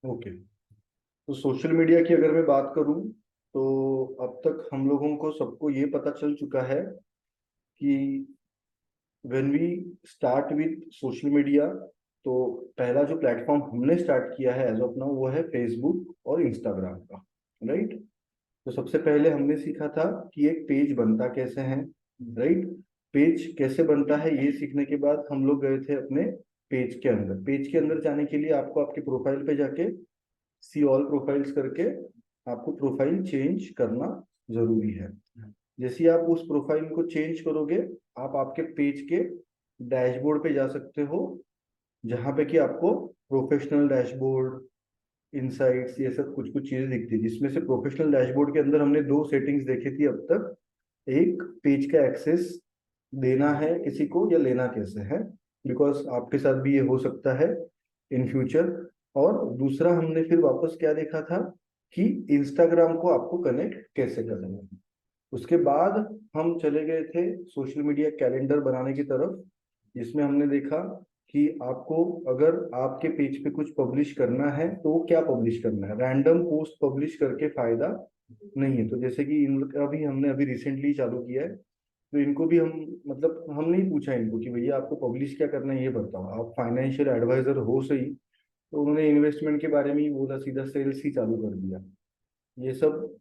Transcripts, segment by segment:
Okay. तो social media की अगर मैं बात करूं तो अब तक हम लोगों को सबको ये पता चल चुका है कि when we start with social media, तो पहला जो प्लेटफॉर्म हमने स्टार्ट किया है एज ऑफ नाउ वो है फेसबुक और इंस्टाग्राम का, राइट। तो सबसे पहले हमने सीखा था कि एक पेज बनता कैसे है, राइट। पेज कैसे बनता है ये सीखने के बाद हम लोग गए थे अपने पेज के अंदर। पेज के अंदर जाने के लिए आपको आपके प्रोफाइल पे जाके सी ऑल प्रोफाइल्स करके आपको प्रोफाइल चेंज करना जरूरी है। जैसे ही आप उस प्रोफाइल को चेंज करोगे, आप आपके पेज के डैशबोर्ड पे जा सकते हो, जहाँ पे कि आपको प्रोफेशनल डैशबोर्ड, इनसाइट्स, ये सब कुछ कुछ चीजें दिखती है। जिसमें से प्रोफेशनल डैशबोर्ड के अंदर हमने दो सेटिंग्स देखी थी अब तक। एक, पेज का एक्सेस देना है किसी को या लेना कैसे है, बिकॉज आपके साथ भी ये हो सकता है इन फ्यूचर। और दूसरा हमने फिर वापस क्या देखा था कि इंस्टाग्राम को आपको कनेक्ट कैसे करना है। उसके बाद हम चले गए थे सोशल मीडिया कैलेंडर बनाने की तरफ, जिसमें हमने देखा कि आपको अगर आपके पेज पे कुछ पब्लिश करना है तो वो क्या पब्लिश करना है। रैंडम पोस्ट पब्लिश करके फायदा नहीं है। तो जैसे कि इनका भी हमने अभी रिसेंटली चालू किया है, तो इनको भी हम, मतलब हम नहीं पूछा इनको कि भैया आपको पब्लिश क्या करना है ये बताओ, आप फाइनेंशियल एडवाइजर हो सही। तो उन्होंने इन्वेस्टमेंट के बारे में ही बोला, सीधा सेल्स ही चालू कर दिया। ये सब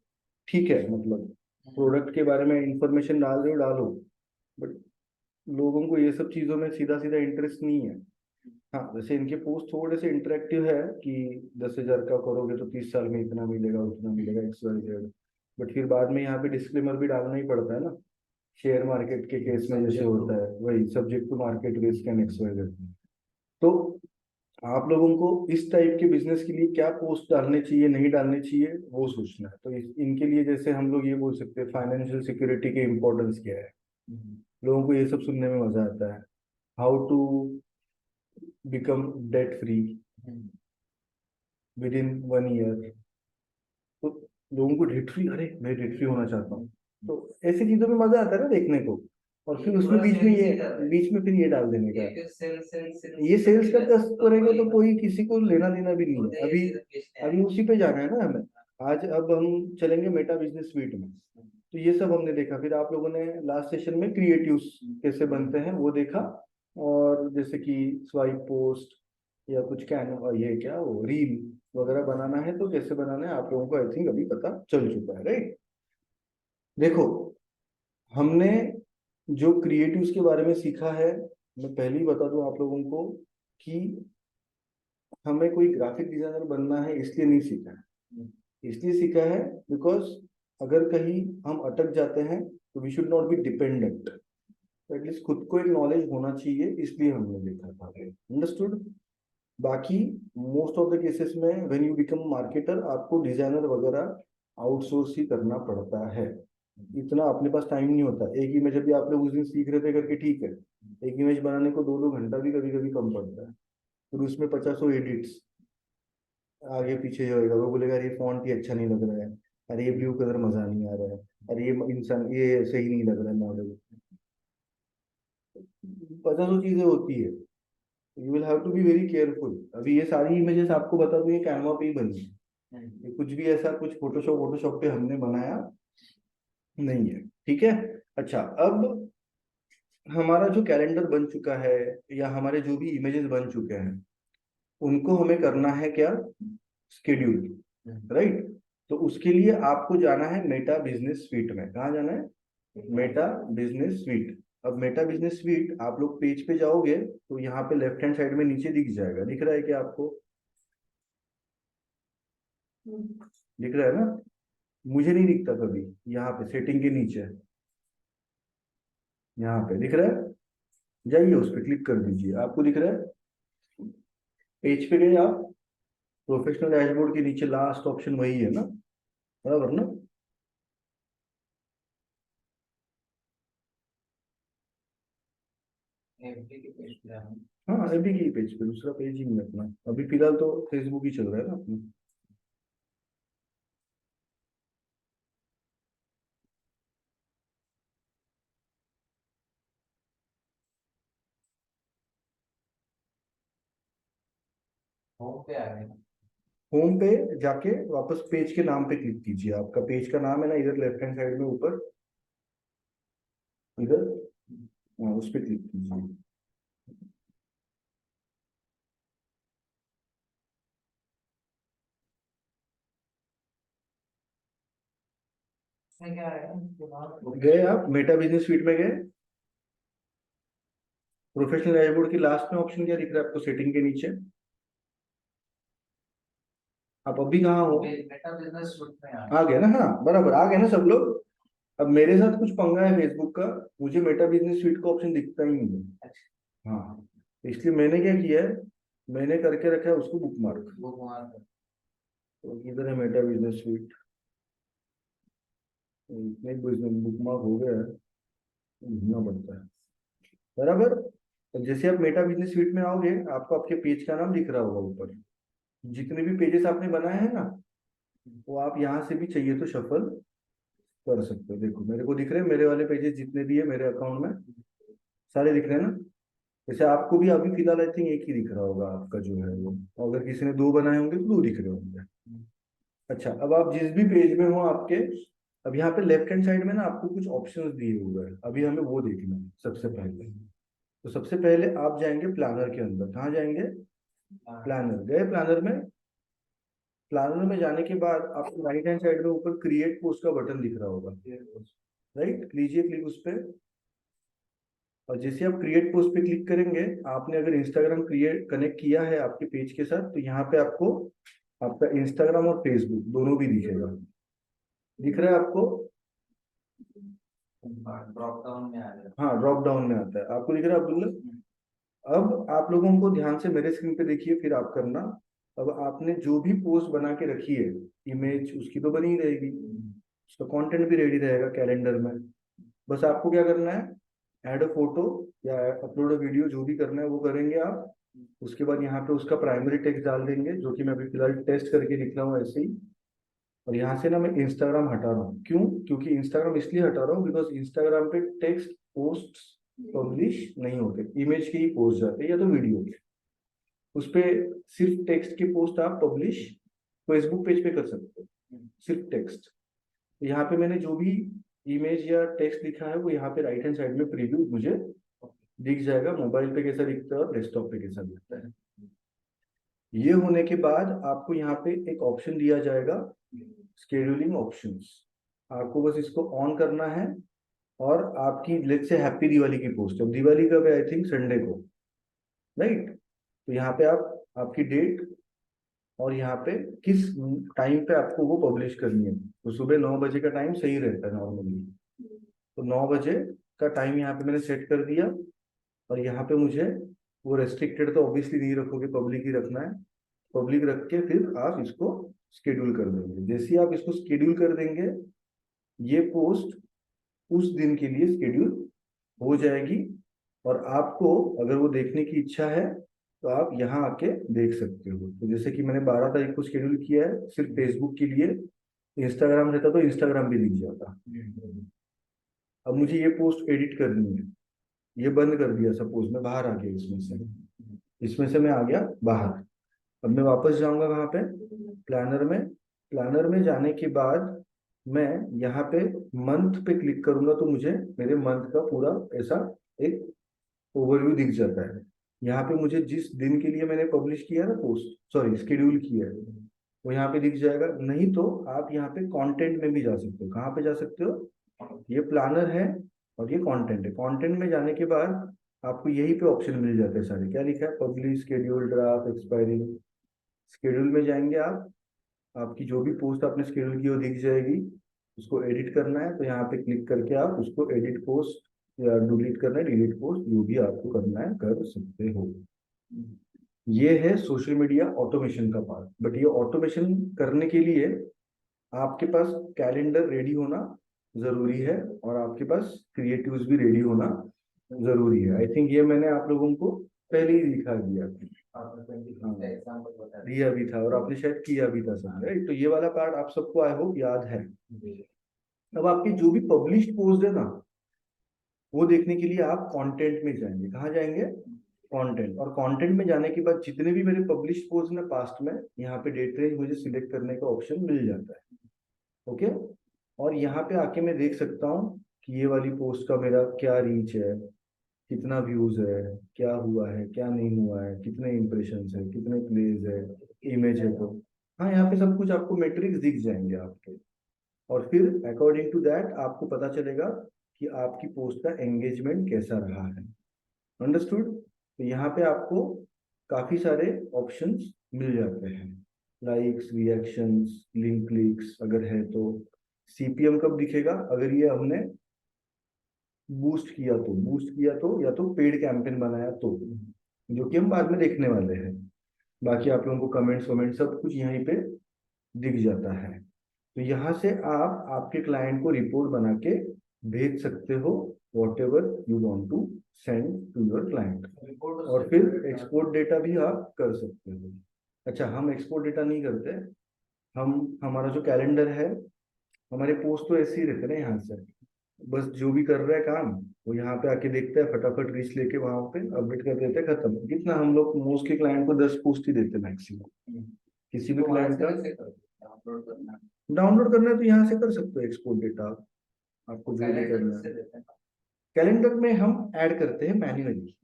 ठीक है, मतलब प्रोडक्ट के बारे में इंफॉर्मेशन डाल रहे हो डालो, बट लोगों को ये सब चीजों में सीधा सीधा इंटरेस्ट नहीं है। हाँ, जैसे इनके पोस्ट थोड़े से इंटरेक्टिव है कि 10,000 का करोगे तो 30 साल में इतना मिलेगा उतना मिलेगा XYZ। बट फिर बाद में यहाँ पे डिस्क्लेमर भी डालना ही पड़ता है ना, शेयर मार्केट के केस में जैसे होता है वही, subject to market risk and XYZ। तो आप लोगों को इस टाइप के बिजनेस के लिए क्या पोस्ट डालने चाहिए नहीं डालने चाहिए वो सोचना है। तो इनके लिए जैसे हम लोग ये बोल सकते हैं फाइनेंशियल सिक्योरिटी के इम्पोर्टेंस क्या है। लोगों को ये सब सुनने में मजा आता है। How to become debt free within 1 year. तो लोगों को डेट फ्री, अरे मैं डेट फ्री होना चाहता हूँ। तो ऐसी चीजों में मजा आता है ना देखने को। और फिर उसमें बीच में फिर ये डाल देने का, ये सेल्स का कस करेंगे तो कोई किसी को लेना देना भी नहीं है। अभी अभी उसी पे जाना है ना हमें। आज अब हम चलेंगे मेटा बिजनेस स्वीट में। तो ये सब हमने देखा। फिर आप लोगों ने लास्ट सेशन में क्रिएटिव्स कैसे बनते हैं वो देखा। और जैसे कि स्वाइप पोस्ट या कुछ कैन, ये क्या वो रील वगैरह बनाना है तो कैसे बनाना है आप लोगों को आई थिंक अभी पता चल चुका है, राइट। देखो, हमने जो क्रिएटिव्स के बारे में सीखा है, मैं पहले ही बता दूं आप लोगों को कि हमें कोई ग्राफिक डिजाइनर बनना है इसलिए नहीं सीखा है। इसलिए सीखा है बिकॉज अगर कहीं हम अटक जाते हैं तो we should not be dependent. तो एटलीस्ट खुद को एक नॉलेज होना चाहिए, इसलिए हमने देखा था। अंडरस्टूड। बाकी मोस्ट ऑफ द केसेस में व्हेन यू बिकम मार्केटर आपको डिजाइनर वगैरह आउटसोर्स ही करना पड़ता है। इतना अपने पास टाइम नहीं होता। एक इमेज अभी आप लोग उस दिन सीख रहे थे करके, ठीक है, एक इमेज बनाने को 2-2 घंटा भी कभी कभी कम पड़ता है। फिर उसमें 50 एडिट्स आगे पीछे होएगा, वो बोलेगा अरे ये फॉन्ट ही अच्छा नहीं लग रहा है, अरे ये ब्लू कलर मजा नहीं आ रहा है, अरे ये इंसान ये सही नहीं लग रहा है मॉडल। 50 चीजें होती है। You will have to be very careful. अभी ये सारी इमेजेस आपको बता दूं ये कैनवा पे ही बनी है। ये कुछ भी ऐसा कुछ फोटोशॉप वोटोशॉप पे हमने बनाया नहीं है, ठीक है। अच्छा, अब हमारा जो कैलेंडर बन चुका है या हमारे जो भी इमेजेस बन चुके हैं उनको हमें करना है क्या, स्केड्यूल, राइट। तो उसके लिए आपको जाना है मेटा बिजनेस स्वीट में। कहाँ जाना है, मेटा बिजनेस स्वीट। अब मेटा बिजनेस स्वीट आप लोग पेज पे जाओगे तो यहाँ पे लेफ्ट हैंड साइड में नीचे दिख जाएगा, दिख रहा है क्या आपको, दिख रहा है ना। मुझे नहीं दिखता कभी, यहाँ पे सेटिंग के नीचे, यहाँ पे दिख रहा है। जाइए उस पर क्लिक कर दीजिए, आपको दिख रहा है। पेज पे गए आप, प्रोफेशनल डैशबोर्ड के नीचे लास्ट ऑप्शन वही है ना, बराबर ना। हाँ, अभी की पेज पे, दूसरा पेज ही नहीं है अपना। अभी फिलहाल तो फेसबुक ही चल रहा है ना अपना। होम पे जाके वापस पेज के नाम पे क्लिक कीजिए। आपका पेज का नाम है ना इधर लेफ्ट हैंड साइड में ऊपर, इधर, हाँ उस पे क्लिक कीजिए। गए आप मेटा बिजनेस स्वीट में गए? प्रोफेशनल डैशबोर्ड की लास्ट में ऑप्शन क्या दिख रहा है आपको सेटिंग के नीचे? आप अभी कहाँ हो? मेटा बिजनेस स्वीट में आ गए ना? हाँ बराबर आ गए ना सब लोग। अब मेरे साथ कुछ पंगा है फेसबुक का, मुझे मेटा बिजनेस स्वीट का ऑप्शन दिखता ही नहीं है। हाँ, इसलिए मैंने क्या किया है, मैंने करके रखा है उसको बुकमार्क। तो इधर है मेटा बिजनेस स्वीट, इतने बिजनेस बुकमार्क हो गया है, घूमना पड़ता है बराबर। तो जैसे आप मेटा बिजनेस स्वीट में आओगे, आपको आपके पेज का नाम दिख रहा होगा ऊपर। जितने भी पेजेस आपने बनाए हैं ना, वो आप यहाँ से भी चाहिए तो शफल कर सकते हो। देखो मेरे को दिख रहे हैं, मेरे वाले पेजेस जितने भी है मेरे अकाउंट में सारे दिख रहे हैं ना। जैसे आपको भी अभी फिलहाल आई थिंक एक ही दिख रहा होगा आपका जो है वो, अगर किसी ने दो बनाए होंगे तो दो दिख रहे होंगे। अच्छा, अब आप जिस भी पेज में हो आपके, अब यहाँ पे लेफ्ट हैंड साइड में ना आपको कुछ ऑप्शंस दिए हुए हैं, अभी हमें वो देखना है सबसे पहले। तो सबसे पहले आप जाएंगे प्लानर के अंदर। कहाँ जाएंगे? प्लानर गए। प्लानर में जाने के बाद आपको राइट हैंड साइड में ऊपर क्रिएट पोस्ट का बटन दिख रहा होगा, राइट? कीजिए क्लिक उस पर। और जैसे आप क्रिएट पोस्ट पे क्लिक करेंगे, आपने अगर इंस्टाग्राम क्रिएट कनेक्ट किया है आपके पेज के साथ, तो यहाँ पे आपको आपका इंस्टाग्राम और फेसबुक दोनों भी दिखेगा। दिख रहा है आपको? ड्रॉप डाउन में आ रहा है, हाँ ड्रॉप डाउन में आता है, आपको दिख रहा है अब्दुल्ला? अब आप लोगों को ध्यान से मेरे स्क्रीन पे देखिए, फिर आप करना। अब आपने जो भी पोस्ट बना के रखी है, इमेज उसकी तो बनी ही रहेगी, उसका कंटेंट भी रेडी रहेगा कैलेंडर में। बस आपको क्या करना है, ऐड अ फोटो या अपलोड अ वीडियो, जो भी करना है वो करेंगे आप। उसके बाद यहाँ पे उसका प्राइमरी टेक्स्ट डाल देंगे, जो कि मैं अभी फिलहाल टेस्ट करके लिख रहा हूँ ऐसे ही। और यहाँ से ना मैं इंस्टाग्राम हटा रहा हूँ, क्यों? क्योंकि इंस्टाग्राम इसलिए हटा रहा हूँ बिकॉज इंस्टाग्राम पे टेक्स्ट पोस्ट पब्लिश नहीं होते, इमेज के ही पोस्ट जाते हैं या तो वीडियो के। उस पे सिर्फ टेक्स्ट के पोस्ट आप पब्लिश फेसबुक पेज पे कर सकते हो, सिर्फ टेक्स्ट। यहाँ पे मैंने जो भी इमेज या टेक्स्ट लिखा है वो यहाँ पे राइट हैंड साइड में प्रीव्यू मुझे दिख जाएगा, मोबाइल पे कैसा दिखता है और डेस्कटॉप पे कैसा दिखता है। ये होने के बाद आपको यहाँ पे एक ऑप्शन दिया जाएगा, स्केड्यूलिंग ऑप्शंस। आपको बस इसको ऑन करना है, और आपकी लेट्स से हैप्पी दिवाली की पोस्ट, अब दिवाली कब है? आई थिंक संडे को, राइट? तो यहाँ पे आप आपकी डेट और यहाँ पे किस टाइम पे आपको वो पब्लिश करनी है। तो सुबह 9 बजे का टाइम सही रहता है नॉर्मली, तो 9 बजे का टाइम यहाँ पे मैंने सेट कर दिया। और यहाँ पे मुझे वो रेस्ट्रिक्टेड तो ऑब्वियसली नहीं रखोगे, पब्लिक ही रखना है। पब्लिक रख के फिर आप इसको स्केड्यूल कर देंगे। जैसे ही आप इसको स्केड्यूल कर देंगे, ये पोस्ट उस दिन के लिए स्केड्यूल हो जाएगी। और आपको अगर वो देखने की इच्छा है तो आप यहाँ आके देख सकते हो। तो जैसे कि मैंने 12 तारीख को शेड्यूल किया है सिर्फ फेसबुक के लिए, इंस्टाग्राम रहता तो इंस्टाग्राम भी दिख जाता। अब मुझे ये पोस्ट एडिट करनी है, ये बंद कर दिया, सपोज मैं बाहर आ गया इसमें से मैं आ गया बाहर। अब मैं वापस जाऊंगा कहाँ पे? प्लानर में। प्लानर में जाने के बाद मैं यहाँ पे मंथ पे क्लिक करूंगा, तो मुझे मेरे मंथ का पूरा ऐसा एक ओवरव्यू दिख जाता है। यहाँ पे मुझे जिस दिन के लिए मैंने पब्लिश किया है ना पोस्ट, सॉरी स्केड्यूल किया है, वो यहाँ पे दिख जाएगा। नहीं तो आप यहाँ पे कंटेंट में भी जा सकते हो। कहाँ पे जा सकते हो? ये प्लानर है और ये कंटेंट है। कंटेंट में जाने के बाद आपको यही पे ऑप्शन मिल जाते हैं सारे। क्या लिखा है? Publish, schedule, draft, expiring. Schedule में जाएंगे आप, आपकी जो भी पोस्ट आपने स्केड्यूल की वो दिख जाएगी। उसको एडिट करना है तो यहाँ पे क्लिक करके आप उसको एडिट पोस्ट या डिलीट करना है, डिलीट पोस्ट, जो भी आपको करना है कर सकते हो। ये है सोशल मीडिया ऑटोमेशन का पार्ट। बट ये ऑटोमेशन करने के लिए आपके पास कैलेंडर रेडी होना जरूरी है, और आपके पास क्रिएटिव्स भी रेडी होना जरूरी है। आई थिंक ये मैंने आप लोगों को पहले ही दिखा दिया दिया भी था, और आपने शायद किया भी था सब, राइट? तो ये वाला पार्ट आप सबको आई होप याद है। अब आपकी जो भी पब्लिश पोस्ट है ना, वो देखने के लिए आप कंटेंट में जाएंगे। कहाँ जाएंगे? कंटेंट, और कंटेंट में जाने के बाद जितने भी मेरे पब्लिश पोस्ट में पास्ट में, यहाँ पे डेट रेंज मुझे सिलेक्ट करने का ऑप्शन मिल जाता है। ओके, और यहाँ पे आके मैं देख सकता हूँ कि ये वाली पोस्ट का मेरा क्या रीच है, कितना व्यूज है, क्या हुआ है, क्या नहीं हुआ है, कितने इंप्रेशंस है, कितने प्लेज है, इमेज है। तो हाँ, यहाँ पे सब कुछ आपको मेट्रिक्स दिख जाएंगे आपके, और फिर अकॉर्डिंग टू दैट आपको पता चलेगा कि आपकी पोस्ट का एंगेजमेंट कैसा रहा है। अंडरस्टूड? तो यहाँ पे आपको काफी सारे ऑप्शंस मिल जाते हैं, लाइक्स, रिएक्शंस, लिंक क्लिक्स अगर है तो। सीपीएम कब दिखेगा? अगर ये हमने बूस्ट किया तो या तो पेड कैंपेन बनाया तो, जो कि हम बाद में देखने वाले हैं। बाकी आप लोगों को कमेंट्स वमेंट सब कुछ यहीं पे दिख जाता है। तो यहाँ से आप आपके क्लाइंट को रिपोर्ट बना के भेज सकते हो, whatever you want to send to your client. और फिर एक्सपोर्ट डेटा भी आप कर सकते हो। अच्छा, हम एक्सपोर्ट डेटा नहीं करते। हम हमारा जो कैलेंडर है, हमारे पोस्ट तो ऐसे ही रहते हैं ना यहाँ से, बस जो भी कर रहा है काम वो यहाँ पे आके देखता है, फटाफट रीच लेके वहां पे अपडेट कर देते हैं, खत्म। कितना हम लोग मोस्टली क्लाइंट को 10 पोस्ट ही देते हैं मैक्सिमम। किसी भी क्लाइंट का डाउनलोड करना है तो यहाँ से कर सकते हो एक्सपोर्ट डेटा। आपको जो भी करना है, कैलेंडर में हम ऐड करते हैं मैन्युअली।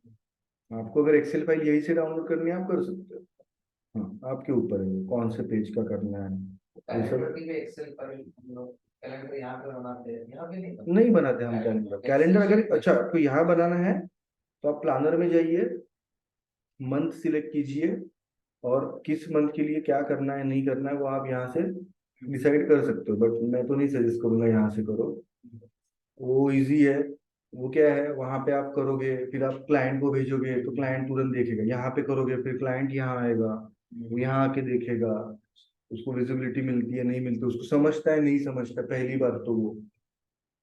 आपको अगर एक्सेल फाइल यही से डाउनलोड करनी है आप कर सकते हो। हाँ, आपके ऊपर है कौन से पेज का करना है। ये सब कैलेंडर यहाँ पे बनाते हैं, यहाँ पे नहीं बनाते हम कैलेंडर। कैलेंडर अगर अच्छा आपको यहाँ बनाना है तो आप प्लानर में जाइए, मंथ सिलेक्ट कीजिए, और किस मंथ के लिए क्या करना है नहीं करना है वो आप यहाँ से डिसाइड कर सकते हो। बट मैं तो नहीं सजेस्ट करूंगा यहाँ से करो, वो इजी है। वो क्या है, वहां पे आप करोगे फिर आप क्लाइंट को भेजोगे तो क्लाइंट तुरंत देखेगा। यहाँ पे करोगे फिर क्लाइंट यहाँ आएगा, वो यहाँ आके देखेगा, उसको विजिबिलिटी मिलती है नहीं मिलती, उसको समझता है नहीं समझता पहली बार तो वो।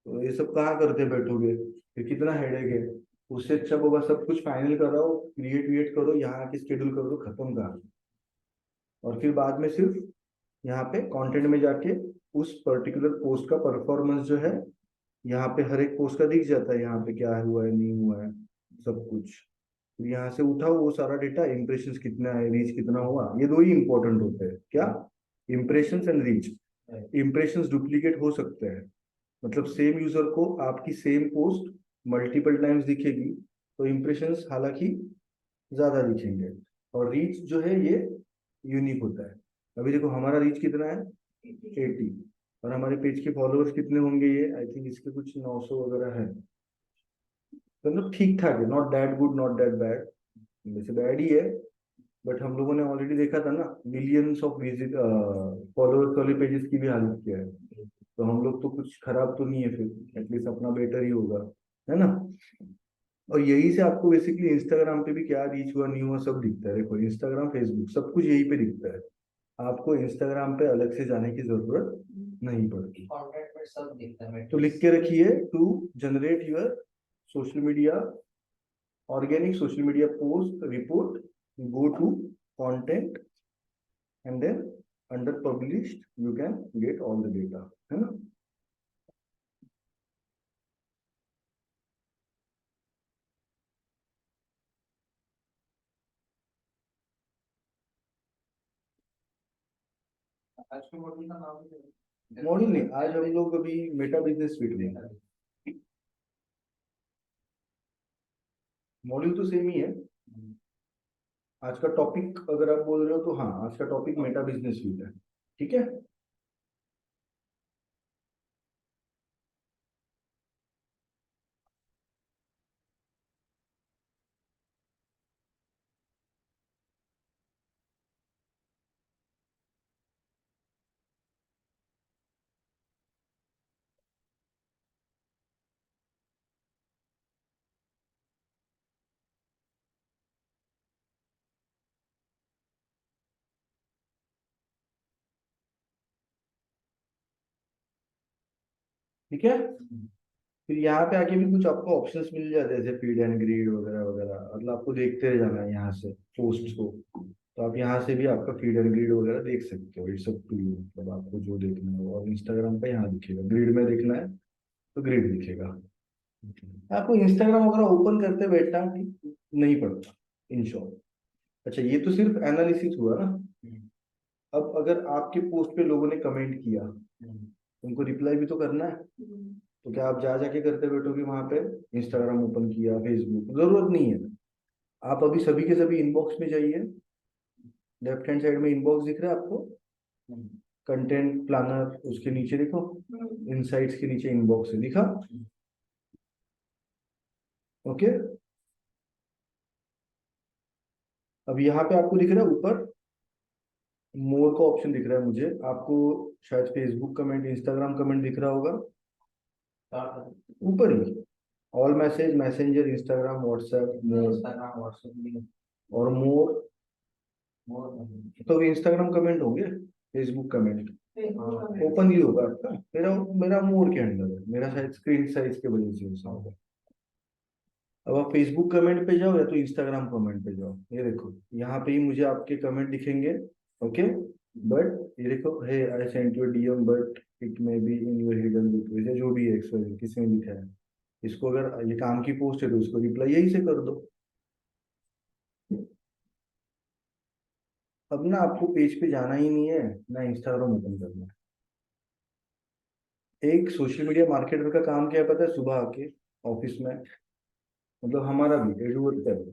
तो ये सब कहाँ करते बैठोगे, फिर कितना हेडेक है। उससे अच्छा होगा सब कुछ फाइनल कराओ, क्रिएट विएट करो, यहाँ आके शेड्यूल कर दो, खत्म कहानी। और फिर बाद में सिर्फ यहाँ पे कंटेंट में जाके उस पर्टिकुलर पोस्ट का परफॉर्मेंस जो है, यहाँ पे हर एक पोस्ट का दिख जाता है, यहाँ पे क्या हुआ है नहीं हुआ है सब कुछ। तो यहाँ से उठाओ वो सारा डेटा, इम्प्रेशंस कितना है, रीच कितना हुआ, ये दो ही इंपॉर्टेंट होते हैं। क्या? Impressions and reach. Impressions duplicate हो सकते हैं, मतलब सेम यूजर को आपकी सेम पोस्ट मल्टीपल टाइम्स दिखेगी तो इम्प्रेशंस हालांकि ज्यादा दिखेंगे। और रीच जो है ये यूनिक होता है। अभी देखो हमारा रीच कितना है, 80, और हमारे पेज के फॉलोअर्स कितने होंगे, ये आई थिंक इसके कुछ 900 वगैरह है। तो मतलब ठीक ठाक है, not that good not that bad, वैसे बैड ही है। बट हम लोगों ने ऑलरेडी देखा था ना, मिलियंस ऑफ विजिट फॉलोअर्स वाले पेजेस की भी हालत क्या है। तो हम लोग तो कुछ खराब तो नहीं है, फिर एटलीस्ट अपना बेटर ही होगा, है ना। और यही से आपको बेसिकली इंस्टाग्राम पे भी क्या रीच हुआ नहीं हुआ सब दिखता है। देखो इंस्टाग्राम, फेसबुक सब कुछ यही पे दिखता है। आपको इंस्टाग्राम पे अलग से जाने की जरूरत नहीं पड़ती। कॉन्टेंट में सब दिखता है, तो लिख के रखिए to generate your social media organic social media post report, go to content, and then under published you can get all the data, है ना। आज के मॉड्यूल का नाम मॉड्यूल नहीं, आज हम लोग अभी मेटा बिजनेस स्वीट में, मॉड्यूल तो सेम ही है। आज का टॉपिक अगर आप बोल रहे हो तो हाँ, आज का टॉपिक मेटा बिजनेस स्वीट है। ठीक है, ठीक है। फिर यहाँ पे आके भी कुछ आपको ऑप्शंस मिल जाते हैं, जैसे फीड एंड ग्रीड वगैरह वगैरह, मतलब आपको देखते रह जाना है यहाँ से पोस्ट को। तो आप यहाँ से भी आपका फीड एंड ग्रीड वगैरह देख सकते हो, इट्स अप टू यू, मतलब आपको जो देखना है। और इंस्टाग्राम पे यहाँ दिखेगा, ग्रिड में देखना है तो ग्रिड दिखेगा। आपको इंस्टाग्राम वगैरह ओपन करते बैठना नहीं पड़ता, इन शॉर्ट। अच्छा, ये तो सिर्फ एनालिसिस हुआ ना। अब अगर आपके पोस्ट पे लोगों ने कमेंट किया, उनको रिप्लाई भी तो करना है। तो क्या आप जा जाके करते बैठोगे वहां पे? इंस्टाग्राम ओपन किया, फेसबुक, जरूरत नहीं है। आप अभी सभी के सभी इनबॉक्स में जाइए। लेफ्ट हैंड साइड में इनबॉक्स दिख रहा है आपको? कंटेंट प्लानर, उसके नीचे देखो, इनसाइट्स के नीचे इनबॉक्स है, दिखा? ओके। अब यहाँ पे आपको दिख रहा है ऊपर मोर का ऑप्शन दिख रहा है मुझे, आपको शायद फेसबुक कमेंट, इंस्टाग्राम कमेंट दिख रहा होगा ऊपर ही। All message, messenger, Instagram, WhatsApp, more और मोर। तो इंस्टाग्राम कमेंट होंगे, फेसबुक कमेंट ओपन ही होगा आपका। मेरा मेरा मोर के अंदर है, मेरा शायद स्क्रीन साइज के वजह से ऐसा होगा। अब आप फेसबुक कमेंट पे जाओ या तो इंस्टाग्राम कमेंट पे जाओ, ये देखो यहाँ पे ही मुझे आपके कमेंट दिखेंगे। ओके, बट ये देखो, hey I sent you DM but it may be in your hidden request, जो भी है एक्सवाइजेड किसने लिखा है। इसको अगर ये काम की पोस्ट है तो इसको रिप्लाई यही से कर दो। अब ना आपको पेज पे जाना ही नहीं है, ना इंस्टाग्राम ओपन करना है। एक सोशल मीडिया मार्केटर का काम क्या है पता है? सुबह आके ऑफिस में, मतलब हमारा भी एडवर्ड का भी,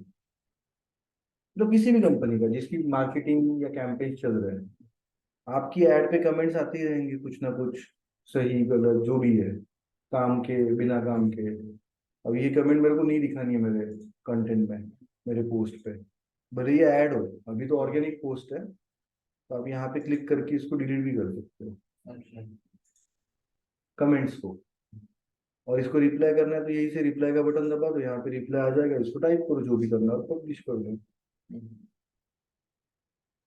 मतलब किसी भी कंपनी का जिसकी मार्केटिंग या कैंपेन चल रहे हैं, आपकी एड पे कमेंट्स आते ही रहेंगे कुछ ना कुछ, सही गलत जो भी है, काम के बिना काम के। अब ये कमेंट मेरे को नहीं दिखानी है मेरे कंटेंट में, मेरे पोस्ट पे, भले ये ऐड हो। अभी तो ऑर्गेनिक पोस्ट है, तो आप यहाँ पे क्लिक करके इसको डिलीट भी कर सकते हो, कमेंट्स को। और इसको रिप्लाई करना है तो यही से रिप्लाई का बटन दबा दो, यहाँ पे रिप्लाई आ जाएगा, इसको टाइप करो, जो भी करना है पब्लिश कर दो।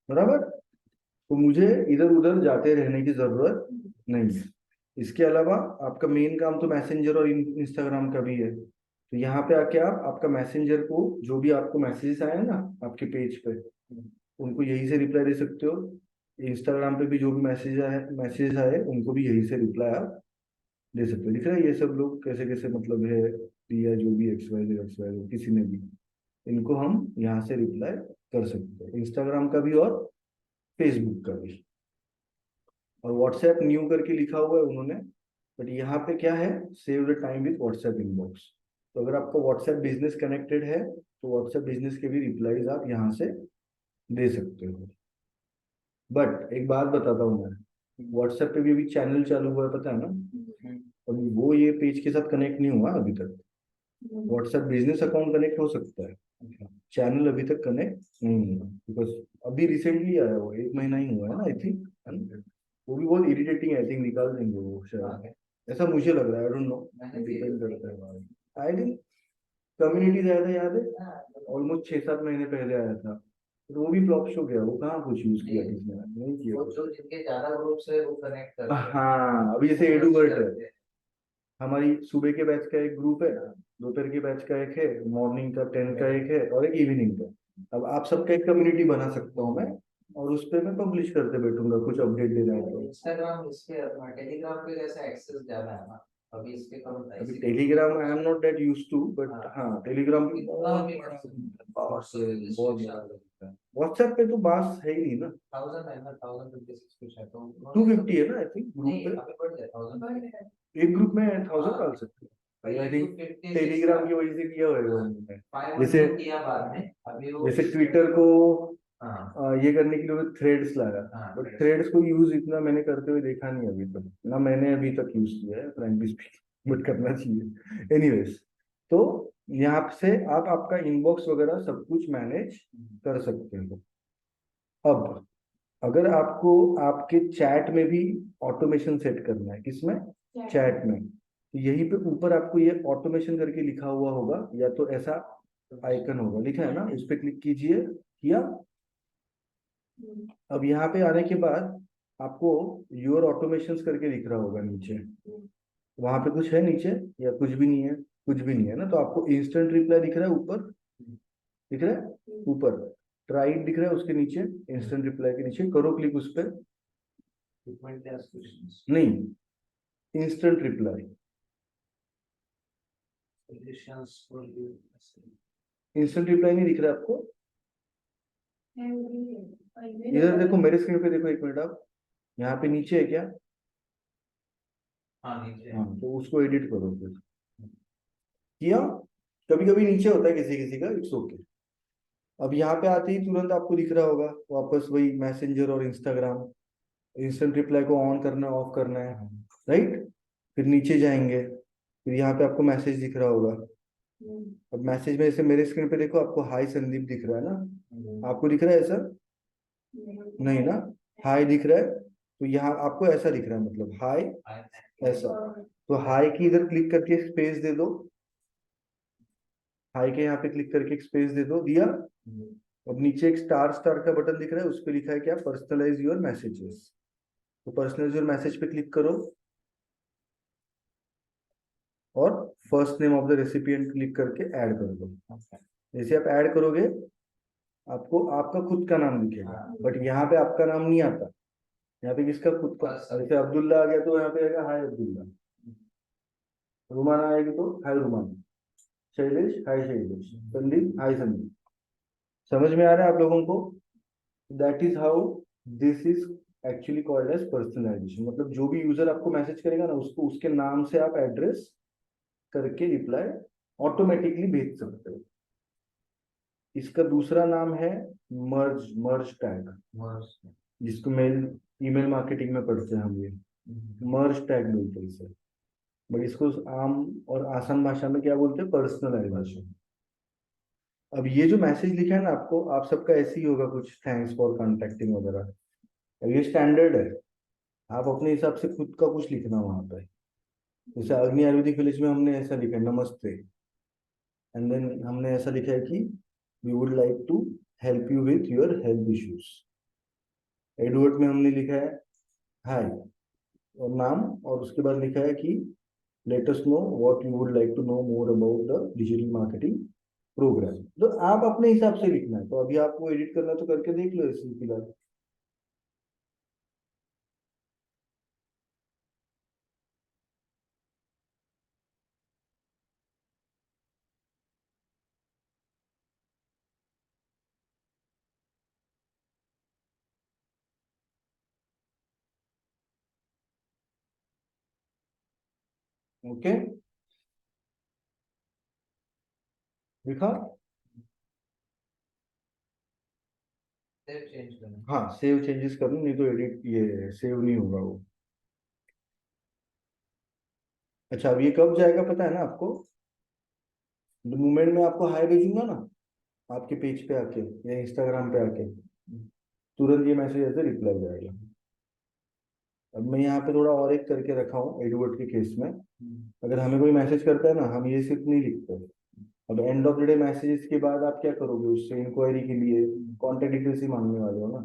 बराबर। तो मुझे इधर उधर जाते रहने की जरूरत नहीं है। इसके अलावा आपका मेन काम तो मैसेंजर और इंस्टाग्राम का भी है। तो यहाँ पे आके आप आपका मैसेंजर को, जो भी आपको मैसेजेस आए हैं ना आपके पेज पे, उनको यही से रिप्लाई दे सकते हो। इंस्टाग्राम पे भी जो भी मैसेज आए उनको भी यही से रिप्लाई आप दे सकते हो। दिख रहा है ये सब लोग कैसे कैसे मतलब है, या जो भी एक्स वाई किसी ने भी, इनको हम यहाँ से रिप्लाई कर सकते हैं, इंस्टाग्राम का भी और फेसबुक का भी। और व्हाट्सएप न्यू करके लिखा हुआ है उन्होंने, बट यहाँ पे क्या है, save the time with WhatsApp inbox. तो अगर आपको व्हाट्सएप बिजनेस कनेक्टेड है तो व्हाट्सएप बिजनेस के भी रिप्लाईज आप यहाँ से दे सकते हो। बट एक बात बताता हूँ मैं, व्हाट्सएप पे भी अभी चैनल चालू हुआ है, पता है ना? अभी वो ये पेज के साथ कनेक्ट नहीं हुआ अभी तक। व्हाट्सएप बिजनेस अकाउंट कनेक्ट हो सकता है, चैनल अभी तक कनेक्ट नहीं हुआ, बिकॉज अभी रिसेंटली आया, वो 1 महीना ही हुआ है ना आई थिंक। वो भी बहुत इरिटेटिंग है, आई थिंक निकाल देंगे वो शायद, ऐसा मुझे लग रहा है, आई डोंट नो, डिपेंड करता है। आई थिंक कम्युनिटी आया था, याद है? ऑलमोस्ट 6-7 महीने पहले आया था, तो वो भी फ्लॉप शो गया, वो कहाँ कुछ यूज किया किसने, नहीं किया वो, जो जिनके ज्यादा ग्रुप्स है वो कनेक्ट करते हैं। हाँ, अभी जैसे एडुवर्ट है, हमारी सुबह के बैच का एक ग्रुप है, दोपहर के बैच का एक है, मॉर्निंग का 10 का एक है, और एक इवनिंग का। अब आप सबका एक कम्युनिटी बना सकता हूँ मैं, और उस पर मैं पब्लिश करते बैठूंगा कुछ अपडेट देना है तो। इंस्टाग्राम इस पे, टेलीग्राम पे कैसा एक्सेस ज्यादा है ना, अभी इस पे कम था, अभी इसीलिए Telegram I am not that use to, but हाँ टेलीग्राम भी इतना बहुत भी बड़ा बहुत से बहुत बड़ा लगता है। व्हाट्सएप पे तो बात है ही नहीं ना। 1000 है ना, 1056 कुछ है तो 250 है ना आई थिंक ग्रुप नहीं, पे, अभी बढ़ गया 1000। एक ग्रुप में 1000 डाल सकते हैं आई थिंक। टेलीग्राम की वजह से किया होगा उन्होंने, जैसे किया बाद में, अभी वो जैसे ट्विटर को हाँ ये करने के लिए थ्रेड्स लाया, हाँ बट थ्रेड्स को यूज इतना मैंने करते हुए देखा नहीं अभी तक, ना मैंने अभी तक यूज किया है फ्रैंकली स्पीकिंग, बट करना चाहिए एनीवेज। तो यहाँ से आप आपका इनबॉक्स वगैरह सब कुछ मैनेज कर सकते हो। अब अगर आपको आपके चैट में भी ऑटोमेशन सेट करना है, किसमें? चैट में। तो यहीं पे ऊपर आपको ये ऑटोमेशन करके लिखा हुआ होगा, या तो ऐसा आइकन होगा, लिखा है ना, उस पर क्लिक कीजिए, किया? अब यहाँ पे आने के बाद आपको योर ऑटोमेशन करके दिख रहा होगा नीचे, वहां पे कुछ है नीचे या कुछ भी नहीं है? कुछ भी नहीं है ना, तो आपको इंस्टेंट रिप्लाई दिख रहा है ऊपर, दिख रहा है ऊपर, ट्राइड दिख रहा है उसके नीचे, इंस्टेंट रिप्लाई के नीचे करो क्लिक उस पर। नहीं, इंस्टेंट रिप्लाई, इंस्टेंट रिप्लाई नहीं दिख रहा है आपको? इधर देखो, मेरे स्क्रीन पे देखो, एक मिनट आप, यहाँ पे नीचे है क्या? हाँ नीचे हाँ, तो उसको एडिट करो फिर। किया? कभी कभी नीचे होता है किसी किसी का, इट्स ओके। अब यहाँ पे आते ही तुरंत आपको दिख रहा होगा वापस वही मैसेंजर और इंस्टाग्राम, इंस्टेंट रिप्लाई को ऑन करना है, ऑफ करना है, राइट? फिर नीचे जाएंगे, फिर यहाँ पे आपको मैसेज दिख रहा होगा। अब मैसेज में जैसे मेरे स्क्रीन पे देखो, आपको हाय संदीप दिख रहा है ना? आपको दिख रहा है ऐसा? नहीं ना? हाय दिख रहा है, तो यहाँ आपको ऐसा दिख रहा है, मतलब हाय ऐसा। तो हाय की इधर क्लिक करके स्पेस दे दो, हाई के यहाँ पे क्लिक करके एक स्पेस दे दो, दिया? अब नीचे एक स्टार स्टार का बटन दिख रहा है, उस पर लिखा है क्या? Personalise your messages. तो पर्सनलाइज योर मैसेज पे क्लिक करो और first name of the recipient click करके ऐड कर दो। जैसे आप ऐड करोगे, आपको आपका खुद का नाम दिखेगा, बट यहाँ पे आपका नाम नहीं आता। यहाँ पे किसका? खुद का। जैसे अब्दुल्ला आ गया तो यहाँ पे आएगा हाय अब्दुल्ला, रुमाना आएगी तो हाय रुमाना, शैलेश हाय शैलेश, संदीप हाय संदीप। समझ में आ रहा है आप लोगों को? That is how this is actually called as personalisation. मतलब जो भी यूजर आपको मैसेज करेगा ना, उसको उसके नाम से आप एड्रेस करके रिप्लाई ऑटोमेटिकली भेज सकते हो। इसका दूसरा नाम है मर्ज, मर्ज टैग, जिसको मेल ईमेल मार्केटिंग में पढ़ते हैं हम, ये मर्ज टैग बोलते हैं इसे। बट इसको आम और आसान भाषा में क्या बोलते हैं? पर्सनलाइजेशन। अब ये जो मैसेज लिखा है ना आपको, आप सबका ऐसे ही होगा कुछ, थैंक्स फॉर कॉन्टेक्टिंग वगैरह, ये स्टैंडर्ड है। आप अपने हिसाब से खुद का कुछ लिखना वहां पे। जैसे अग्नि आयुर्वेदिक विलेज में हमने ऐसा लिखा है, नमस्ते, एंड देन हमने ऐसा लिखा है कि we would like to help you with your health issues. एडवर्ड में हमने लिखा है हाय और नाम, और उसके बाद लिखा है कि let us know what you would like to know more about the digital marketing programme. तो आप अपने हिसाब से लिखना है, तो अभी आपको एडिट करना तो करके देख लो इसी फिलहाल। ओके, लिखा? सेव चेंज करना। हाँ, सेव चेंजेस कर लो, नहीं तो एडिट ये सेव नहीं होगा वो। अच्छा, अब ये कब जाएगा पता है ना आपको? मोमेंट में आपको हाय भेजूंगा ना आपके पेज पे आके या इंस्टाग्राम पे आके, तुरंत ये मैसेज ऐसे रिप्लाई जाएगा। अब मैं यहाँ पे थोड़ा और एक करके रखा हूँ एडवर्ड के केस में। अगर हमें कोई मैसेज करता है ना, हम ये सिर्फ नहीं लिखते। अब end of the day messages के बाद आप क्या करोगे? उससे इंक्वायरी के लिए कॉन्टेक्ट डिटेल्स ही मांगने वाले हो ना,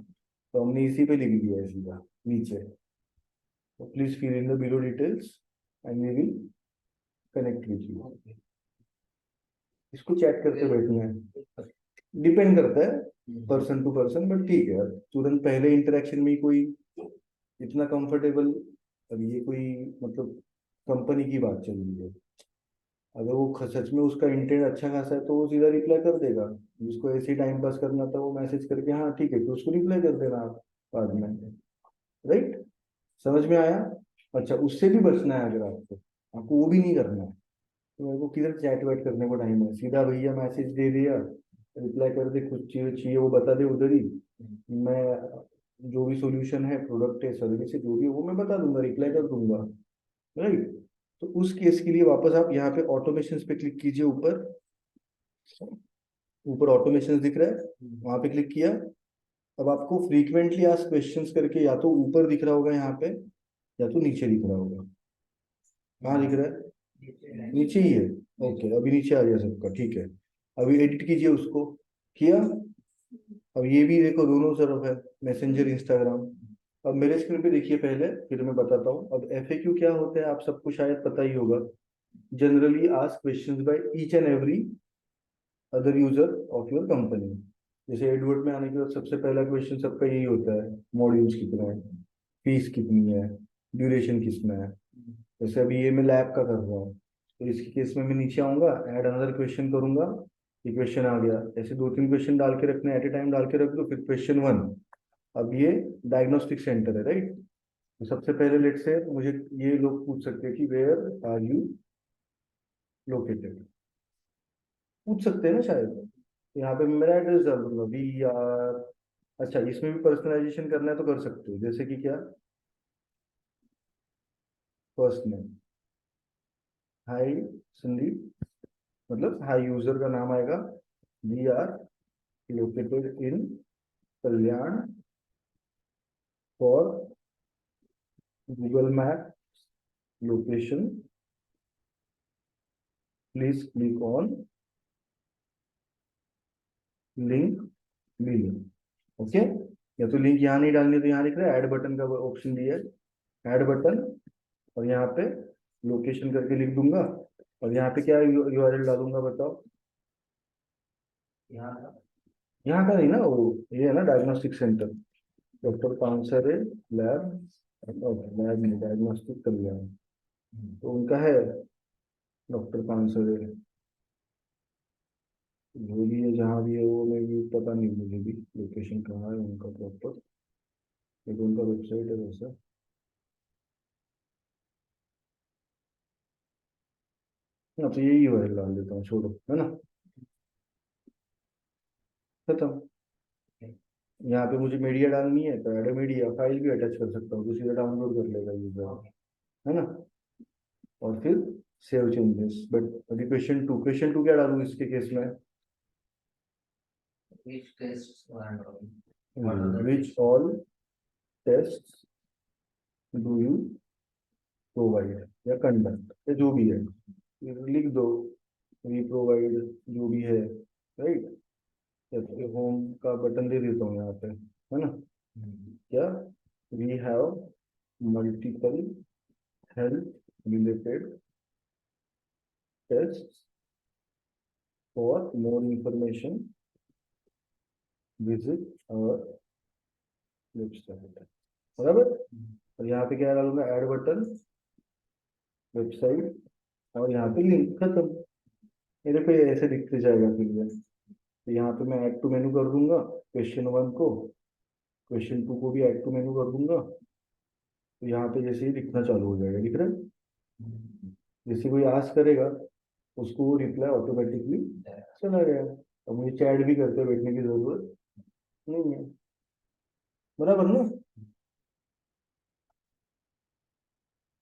तो हमने इसी पे लिख दिया है सीधा नीचे। तो please fill in the below details and we will connect with you. इसको चैट करते बैठना है, डिपेंड करता है पर्सन टू पर्सन, बट ठीक है। तुरंत पहले इंटरेक्शन में ही कोई इतना कंफर्टेबल, अब ये कोई मतलब कंपनी की बात चल रही है, अगर वो सच में उसका इंटेंट अच्छा खासा है तो वो सीधा रिप्लाई कर देगा। जिसको ऐसे ही टाइम पास करना था वो मैसेज करके हाँ ठीक है, तो उसको रिप्लाई कर देना आप बाद में, राइट? समझ में आया? अच्छा, उससे भी बचना है अगर आपको, आपको वो भी नहीं करना है, तो मेरे को किधर चैट वैट करने को टाइम है? सीधा भैया मैसेज दे दिया, रिप्लाई कर दे, कुछ चाहिए चाहिए वो बता दे उधर ही। मैं जो भी सॉल्यूशन है, प्रोडक्ट है, सर्विस है, जो भी है, वो मैं बता दूंगा, रिप्लाई कर दूंगा, राइट? तो उस केस के लिए वापस आप यहाँ पे ऑटोमेशन पे क्लिक कीजिए, ऊपर, ऊपर ऑटोमेशन दिख रहा है, वहां पे क्लिक किया। अब आपको फ्रीक्वेंटली आस्क्ड क्वेश्चंस करके या तो ऊपर दिख रहा होगा यहाँ पे, या तो नीचे दिख रहा होगा। कहाँ दिख रहा है? नीचे ही है। ओके, अभी नीचे आ गया सबका, ठीक है। अभी एडिट कीजिए उसको। किया? अब ये भी देखो दोनों तरफ है, मैसेंजर, इंस्टाग्राम। अब मेरे स्क्रीन पे देखिए पहले, फिर मैं बताता हूँ। अब एफएक्यू क्या होता है आप सबको शायद पता ही होगा। Generally ask questions by each and every other user of your company. जैसे एडवर्ड में आने के बाद सबसे पहला क्वेश्चन सबका यही होता है, मॉड्यूल्स कितने हैं, फीस कितनी है, ड्यूरेशन किसमें है। जैसे अभी ये मैं लैब का कर रहा हूँ, तो इसके केस में मैं नीचे आऊंगा, ऐड अनदर क्वेश्चन करूंगा, इक्वेशन आ गया, ऐसे 2-3 क्वेश्चन डाल के रखने, एट ए टाइम डाल के रख दो। फिर क्वेश्चन 1, अब ये डायग्नोस्टिक सेंटर है, राइट। तो सबसे पहले लेट से मुझे ये लोग पूछ सकते हैं कि वेयर आर यू लोकेटेड, पूछ सकते हैं ना शायद। तो यहाँ पे मैं मेरा एड्रेस डाल दूंगा, वी आर। अच्छा, इसमें भी पर्सनलाइजेशन करना है तो कर सकते हो, जैसे कि क्या, फर्स्ट नेम हाई संदीप, मतलब हाई यूजर का नाम आएगा, we are located in Kalyan, for Google map location please click on link below. Okay, या तो लिंक यहाँ नहीं डालनी, तो यहाँ लिख रहा है ऐड बटन का ऑप्शन दिया है, ऐड बटन, और यहाँ पे लोकेशन करके लिख दूंगा, और यहाँ पे क्या यूआरएल डालूंगा बताओ। यहाँ का यहाँ का नहीं ना, वो ये है ना diagnostic centre, doctor Pansare lab, lab नहीं, डायग्नोस्टिक कल्याण, तो उनका है डॉक्टर पानसरे, जो भी है जहाँ भी है वो, मैं भी पता नहीं मुझे भी लोकेशन कहाँ है उनका प्रॉपर, एक उनका वेबसाइट है वैसा। हाँ, तो यही यूआरएल डाल देता हूँ, छोड़ो, है ना, खत्म। यहाँ पे मुझे मीडिया डालनी है तो ऐड मीडिया फाइल भी अटैच कर सकता हूँ, तो सीधा डाउनलोड कर लेगा यूजर, है ना। और फिर सेव चेंजेस। बट अभी क्वेश्चन 2 क्या डालूँ इसके केस में, which tests are ongoing? What are the which all test do you provide या कंडक्ट, या जो भी है लिख दो, वी प्रोवाइड जो भी है, राइट। या फिर होम का बटन दे देता हूँ यहाँ पे, है ना, क्या, we have multiple health related test, for more information visit our website, बराबर। और यहाँ पे क्या डालूंगा, ऐड बटन, वेबसाइट, और यहाँ पे लिंक, खत्म। मेरे को ये ऐसे दिखते जाएगा फिर ये। तो यहाँ पे मैं ऐड टू मेनू कर दूंगा, क्वेश्चन 1 को, क्वेश्चन 2 को भी ऐड टू मेनू कर दूंगा, तो यहाँ पे जैसे ही दिखना चालू हो जाएगा, दिख रहा है। जैसे कोई आस करेगा उसको रिप्लाई ऑटोमेटिकली चला गया, अब मुझे चैट भी करते बैठने की जरूरत नहीं है, बराबर ना।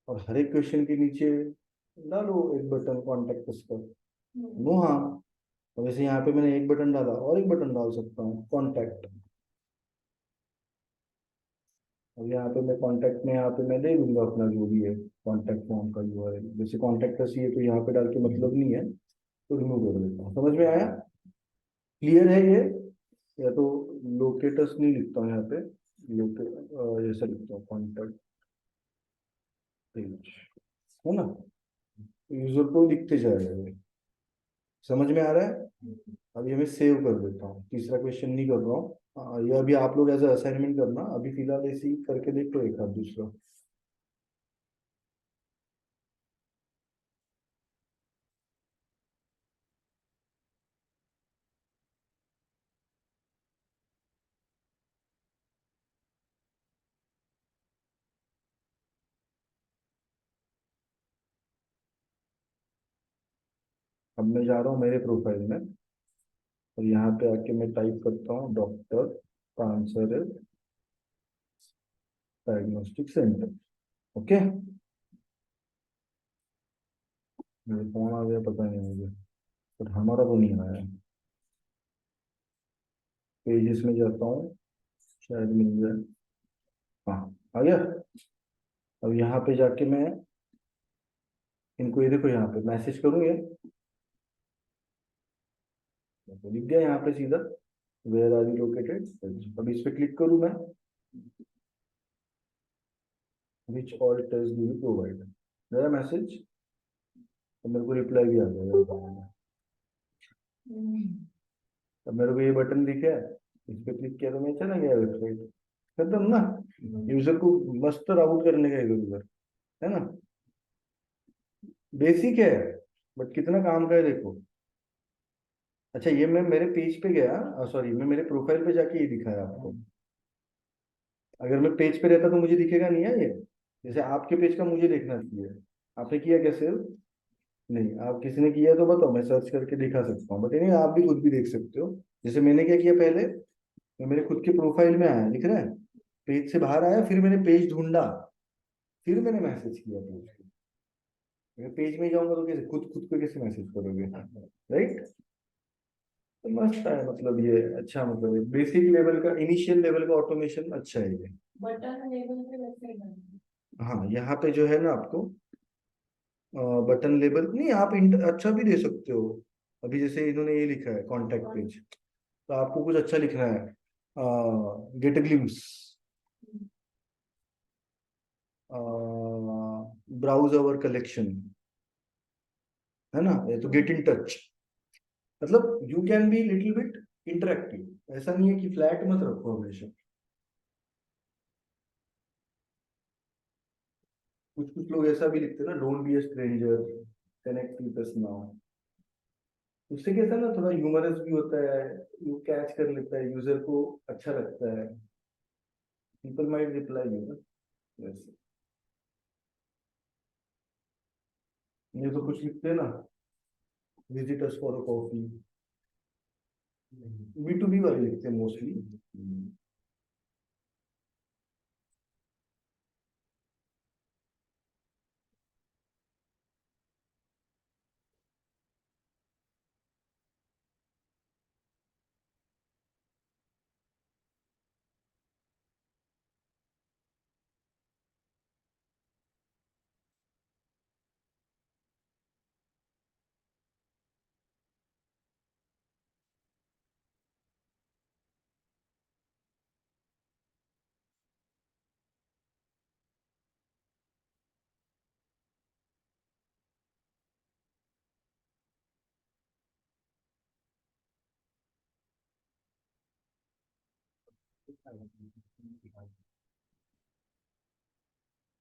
और हर एक क्वेश्चन के नीचे डालो एक बटन कॉन्टेक्ट अस पर, नो हाँ। और जैसे यहाँ पे मैंने एक बटन डाला, और एक बटन डाल सकता हूँ कॉन्टैक्ट। और यहाँ पे मैं कॉन्टैक्ट में, यहाँ पे मैं दे दूंगा अपना जो भी है कॉन्टैक्ट फॉर्म का यूआरएल, जैसे कॉन्टैक्ट अस ही है तो यहाँ पे डाल के मतलब नहीं है, तो रिमूव कर देता हूँ। समझ में आया, क्लियर है ये। या तो लोकेटस नहीं लिखता हूँ यहाँ पे, ऐसा लिखता हूँ कॉन्टैक्ट पेज, है ना, यूजर को दिखते जाएगा ये। समझ में आ रहा है। अभी हमें सेव कर देता हूँ, तीसरा क्वेश्चन नहीं कर रहा हूँ। ये अभी आप लोग एज असाइनमेंट करना, अभी फिलहाल ऐसे ही करके देख लो एक आध दूसरा। अब मैं जा रहा हूँ मेरे प्रोफाइल में, और यहाँ पे आके मैं टाइप करता हूँ doctor Pansare diagnostic centre. Okay, मेरे फोन आ गया पता नहीं मुझे, बट हमारा तो नहीं आया। पेजेस में जाता हूँ, शायद मिल जाए, हाँ आ गया। अब यहाँ पे जाके मैं इनको, ये देखो यहाँ पे मैसेज करूँ ये, तो लिख गया यहाँ पे सीधा, वेयर आर यू लोकेटेड। अब इस पे क्लिक करूँ मैं, which all test do you provide, मेरा मैसेज, तो मेरे को रिप्लाई भी आ जाएगा। अब मेरे को ये बटन दिखे, इस पे क्लिक किया तो मैं चला गया वेबसाइट, खत्म ना। यूजर को मस्त राउट करने का इधर उधर, है ना, बेसिक है, बट कितना काम का है देखो। अच्छा, ये मैं मेरे पेज पे गया, सॉरी मैं मेरे प्रोफाइल पे जाके ये दिखाया आपको। अगर मैं पेज पे रहता तो मुझे दिखेगा नहीं है ये। जैसे आपके पेज का मुझे देखना चाहिए। आपने किया कैसे? नहीं, आप किसी ने किया तो बताओ, मैं सर्च करके दिखा सकता हूँ, बट नहीं आप भी खुद भी देख सकते हो। जैसे मैंने क्या किया पहले, मैं मेरे खुद के प्रोफाइल में आया, दिख रहा है? पेज से बाहर आया, फिर मैंने पेज ढूंढा, फिर मैंने मैसेज किया पेज को। अगर पेज में ही जाऊंगा तो कैसे खुद खुद को कैसे मैसेज करोगे? राइट। तो मस्त है, मतलब ये अच्छा, मतलब बेसिक लेवल का, इनिशियल लेवल का ऑटोमेशन अच्छा है ये। बटन लेवल पे वैसे ही हाँ, यहाँ पे जो है ना आपको बटन लेबल नहीं, आप अच्छा भी दे सकते हो। अभी जैसे इन्होंने ये लिखा है कॉन्टेक्ट पेज, तो आपको कुछ अच्छा लिखना है, get a glimpse, browse our collection, है ना? ये तो गेट इन टच, मतलब you can be little bit interactive. ऐसा नहीं है कि फ्लैट मत रखो हमेशा। कुछ कुछ लोग ऐसा भी लिखते हैं ना, don't be a stranger, connect with us now. उससे कैसा ना, थोड़ा ह्यूमरस भी होता है, वो कैच कर लेता है, यूजर को अच्छा लगता है, पीपल माइट रिप्लाई यू ना, वैसे। ये तो कुछ लिखते हैं ना, visit us for a coffee, B to B वाले लिखते हैं मोस्टली।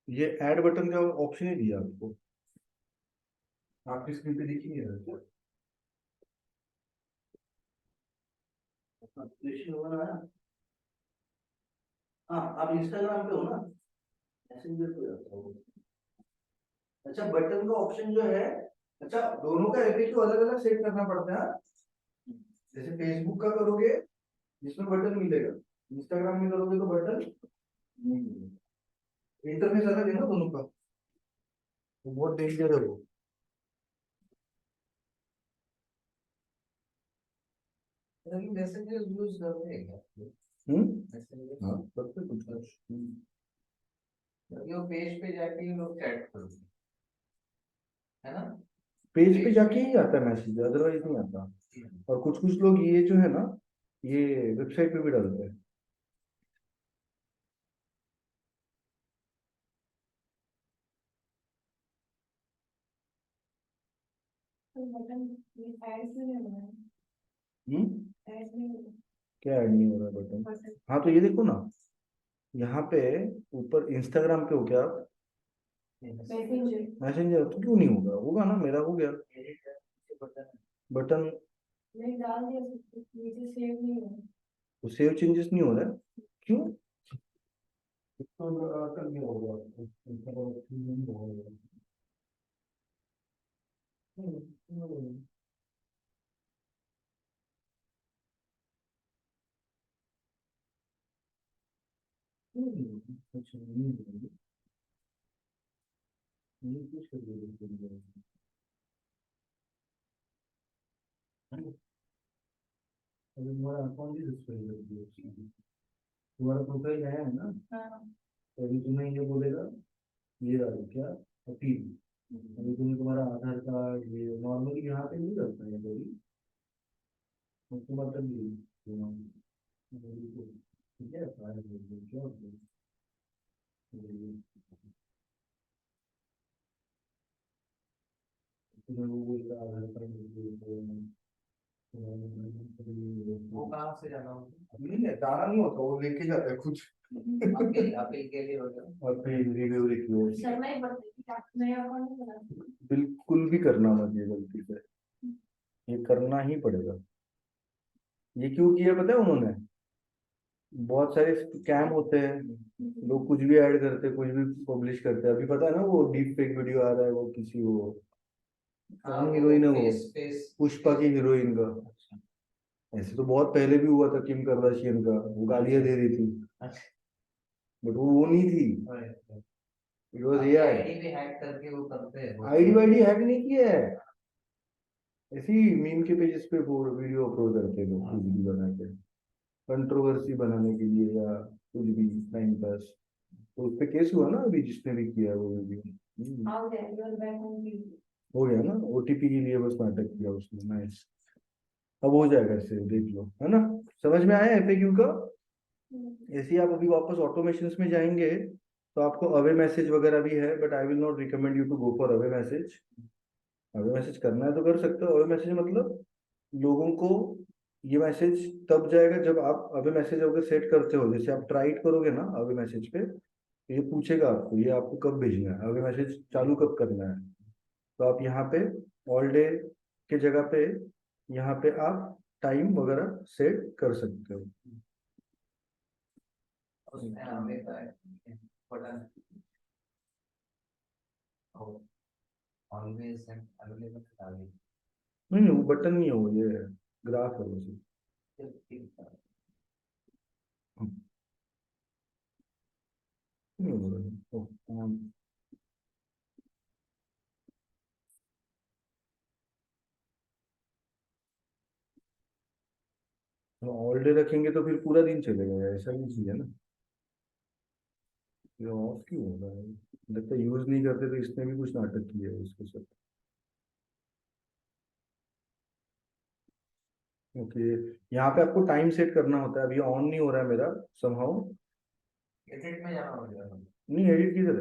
ये ऐड बटन का ऑप्शन ही दिया आपको, आपकी स्क्रीन पे दिख ही नहीं रहा क्या? application होगा ना? हाँ, आप इंस्टाग्राम पे हो ना, मैसेंजर पे जाता हो। अच्छा, बटन का ऑप्शन जो है, अच्छा दोनों का एफएक्यू अलग अलग सेट करना पड़ता है। जैसे फेसबुक का करोगे जिसमें बटन मिलेगा, इंस्टाग्राम में करोगे तो बटन नहीं मिलेगा। इंटरफेस अलग है ना दोनों का, तो बहुत डेंजर है वो। मैसेजेस यूज कर रहे हैं क्या? मैसेजेस हाँ, करते कुछ कुछ। ये पेज पे जाके ही लोग चैट करते हैं, है ना? पेज पे जाके ही आता है मैसेज, अदरवाइज नहीं आता। और कुछ कुछ लोग ये जो है ना, ये वेबसाइट पे भी डालते हैं। तो बटन ऐड क्यों नहीं हो रहा हम्म। है? ऐड नहीं हो क्या ऐड नहीं हो रहा है बटन? रहा बटन। हाँ, तो ये देखो ना, यहाँ पे ऊपर इंस्टाग्राम पे हो क्या आप? मैसेंजर मैसेंजर तो क्यों नहीं होगा? होगा ना, मेरा हो गया बटन। नहीं डाल दिया, नीचे सेव नहीं हो रहा। तो सेव चेंजेस नहीं हो रहा है, क्यों? तो कल नहीं होगा, नहीं होगा। अच्छा, नहीं होगा। नहीं, कुछ कर दो। अभी तुम्हारा अकाउंट ही सस्पेंड कर दिया उसने। तुम्हारा प्रोफाइल नया है ना, हाँ। तो अभी तुम्हें ये बोलेगा, ये डालो क्या, अपील। अभी तुम्हें तुम्हारा आधार कार्ड, ये नॉर्मली यहाँ पे नहीं करता है कोई, उसको मतलब ठीक है, फाइल भेज दो, क्या होता है? तुम्हें वो बोलेगा आधार कार्ड भेज दो, वो कहाँ से जाना होगा? नहीं है, जाना नहीं होता, वो लेके जाता है खुद। अपील अपील के लिए होगा। और फिर रिव्यू रिव्यू शर्मा ही पड़ता है कि नया अकाउंट नहीं बना। बिल्कुल भी करना मत ये गलती से, ये करना ही पड़ेगा। ये क्यों किया पता है उन्होंने? बहुत सारे स्कैम होते हैं, लोग कुछ भी ऐड करते हैं, कुछ भी पब्लिश करते हैं। अभी पता है ना वो डीप फेक वीडियो आ रहा है, वो किसी वो हाँ, कौन हीरोइन है वो, फेस फेस पुष्पा की हीरोइन का। अच्छा ऐसे तो बहुत पहले भी हुआ था किम करदाशियन का, वो गालियां दे रही थी, अच्छा। बट वो नहीं थी, इट वॉज अपनी एआई। आईडी भी हैक करके वो करते हैं वो आईडी तो। वाईडी हैक नहीं किया है, ऐसे ही मीम के पेजेस पे वो वीडियो अपलोड करते हैं लोग, कुछ भी बना के कंट्रोवर्सी बनाने के लिए या कुछ भी टाइम पास। तो उस पे केस हुआ ना अभी, जिसने भी किया वो video. How there, you are back on TV. हो गया ना, ओटीपी के लिए बस नाटक किया उसने, नाइस। अब हो जाएगा, इससे देख लो, है ना? समझ में आया एफएक्यू का? ऐसे ही आप अभी वापस ऑटोमेशन में जाएंगे तो आपको अवे मैसेज वगैरह भी है, but I will not recommend you to go for away message. Away message करना है तो कर सकते हो। अवे मैसेज मतलब लोगों को ये मैसेज तब जाएगा जब आप अवे मैसेज अगर सेट करते हो, जैसे आप ट्राइट करोगे ना अवे मैसेज पे, तो ये पूछेगा आपको ये आपको कब भेजना है, अवे मैसेज चालू कब करना है। तो आप यहाँ पे ऑल डे के जगह पे यहाँ पे आप टाइम वगैरह सेट कर सकते हो। उसमें हमें का बटन ऑलवेज एंड अवेलेबल डाली। नहीं वो बटन नहीं है, वो ये ग्राफ है वो सिर्फ। ऑल डे रखेंगे तो फिर पूरा दिन चलेगा, ऐसा भी चीज है ना। ये ऑफ क्यों हो रहा है? लगता है यूज नहीं करते, तो इसने भी कुछ नाटक किया है इसके साथ। ओके, यहाँ पे आपको टाइम सेट करना होता है, अभी ऑन नहीं हो रहा है मेरा समहाउ। एडिट में जाना होगा। नहीं एडिट किधर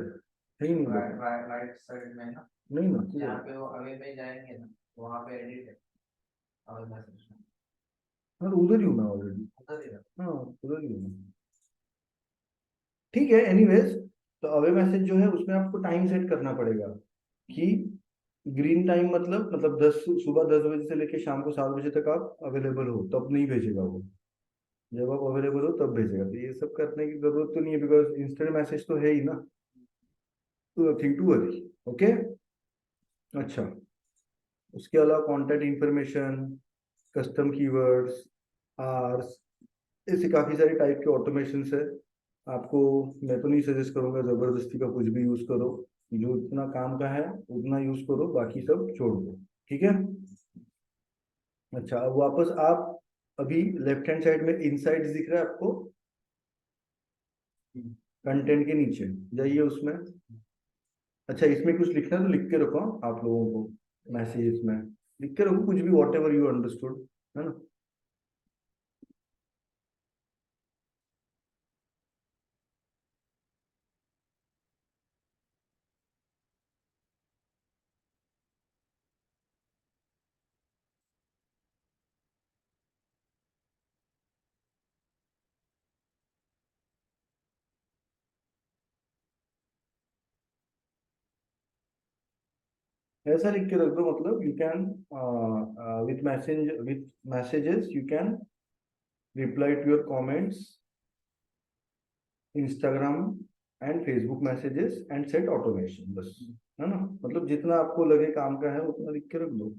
है ही नहीं राइट देखो। राइट राइट साइड में ना, नहीं ना किधर जहाँ है? पे वो अवे पे जाएंगे ना, वहाँ पे एडिट है अवे मैसेज में। हाँ तो उधर ही हूँ मैं ऑलरेडी। उधर ही है। हाँ उधर ही हूँ मैं। ठीक है, एनीवेज, तो अवे मैसेज जो है उसमें आपको टाइम सेट करना पड़ेगा कि ग्रीन टाइम मतलब 10 सुबह 10 बजे से लेके शाम को 7 बजे तक आप अवेलेबल हो, तब नहीं भेजेगा वो। जब आप अवेलेबल हो तब भेजेगा। तो ये सब करने की जरूरत तो नहीं है, बिकॉज इंस्टेंट मैसेज तो है ही ना, तो नथिंग टू वरी। ओके, अच्छा। उसके अलावा कॉन्टैक्ट इंफॉर्मेशन, कस्टम कीवर्ड्स, आर्स, ऐसे काफी सारे टाइप के ऑटोमेशन है। आपको मैं तो नहीं सजेस्ट करूंगा जबरदस्ती का कुछ भी यूज करो, जो इतना काम का है उतना यूज करो, बाकी सब छोड़ दो। ठीक है? अच्छा, अब वापस आप अभी लेफ्ट हैंड साइड में इनसाइट्स दिख रहा है आपको, कंटेंट के नीचे जाइए उसमें। अच्छा, इसमें कुछ लिखना है तो लिख के रखो आप लोगों को, मैसेजेस में लिख के रखो कुछ भी, वॉट एवर यू अंडरस्टूड, है ना? ऐसा लिख के रख दो, मतलब you can with messages you can reply to your comments, Instagram and Facebook messages and set automation, बस। है ना? मतलब जितना आपको लगे काम का है उतना लिख के रख दो।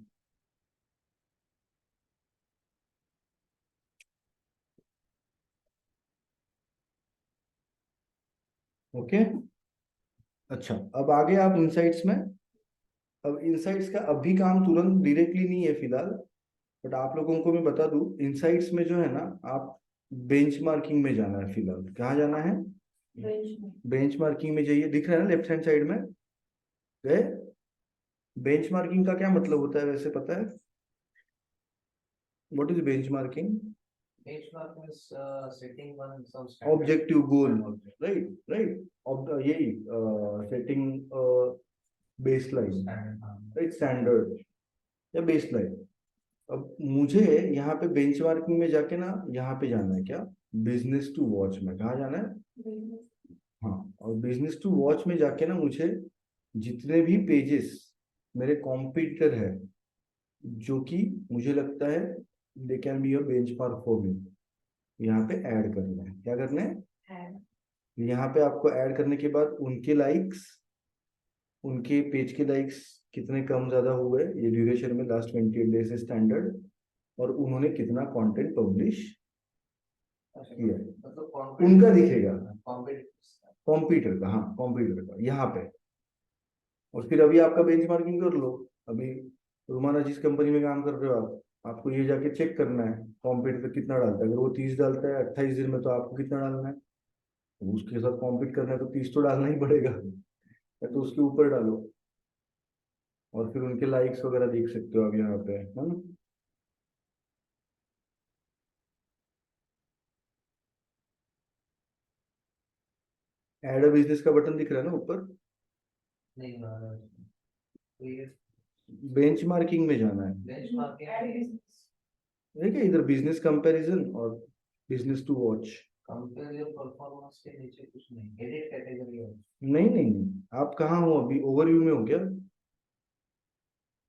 ओके, अच्छा। अब आगे आप इनसाइट्स में, अब इनसाइट्स का अभी काम तुरंत डायरेक्टली नहीं है फिलहाल, बट आप लोगों को मैं बता दूं, इनसाइट्स में जो है ना, आप बेंचमार्किंग में जाना है फिलहाल। कहाँ जाना है? Benchmark. बेंचमार्किंग में जाइए, दिख रहा है ना लेफ्ट हैंड साइड में? गए? बेंचमार्किंग का क्या मतलब होता है वैसे पता है? What is benchmarking? Benchmark means setting one some standard. Objective goal, Object. Right right, यही सेटिंग बेस लाइन, Standard, हाँ। राइट, स्टैंडर्ड या बेस लाइन। अब मुझे यहाँ पे बेंचमार्किंग में जाके ना, यहाँ पे जाना है क्या, बिजनेस टू वॉच में। कहाँ जाना है? Business. हाँ, और बिजनेस टू वॉच में जाके ना मुझे जितने भी पेजेस मेरे कॉम्पिटिटर है, जो कि मुझे लगता है they can be your benchmark for me. यहाँ पे ऐड करना है, क्या करना है, है। यहाँ पे आपको ऐड करने के बाद उनके लाइक्स, उनके पेज के लाइक्स कितने कम ज्यादा हुए ये ड्यूरेशन में, लास्ट 28 डेज से स्टैंडर्ड, और उन्होंने कितना कंटेंट पब्लिश किया है मतलब उनका दिखेगा, कॉम्पिटिटिव कंप्यूटर का, हाँ कंप्यूटर का यहाँ पे। और फिर अभी आपका बेंचमार्किंग कर लो। अभी रोमाना जिस कंपनी में काम कर रहे हो आप, आपको ये जाके चेक करना है कंप्यूटर कितना डालता है। अगर वो 30 डालता है 28 दिन में, तो आपको कितना डालना है, तो उसके साथ कॉम्पीट करना है तो 30 तो डालना ही पड़ेगा, या तो उसके ऊपर डालो। और फिर उनके लाइक्स वगैरह देख सकते हो आप यहाँ पे, है ना। ऐड अ बिजनेस का बटन दिख रहा है ना ऊपर, नहीं आ रहा है। तो ये बेंचमार्किंग में जाना है। Benchmarking Add business. देखिए इधर बिजनेस कंपैरिजन और business to watch. Compare your performance के नीचे कुछ नहीं, एडिट कैटेगरी है। नहीं नहीं नहीं, आप कहाँ हो अभी, ओवरव्यू में हो क्या।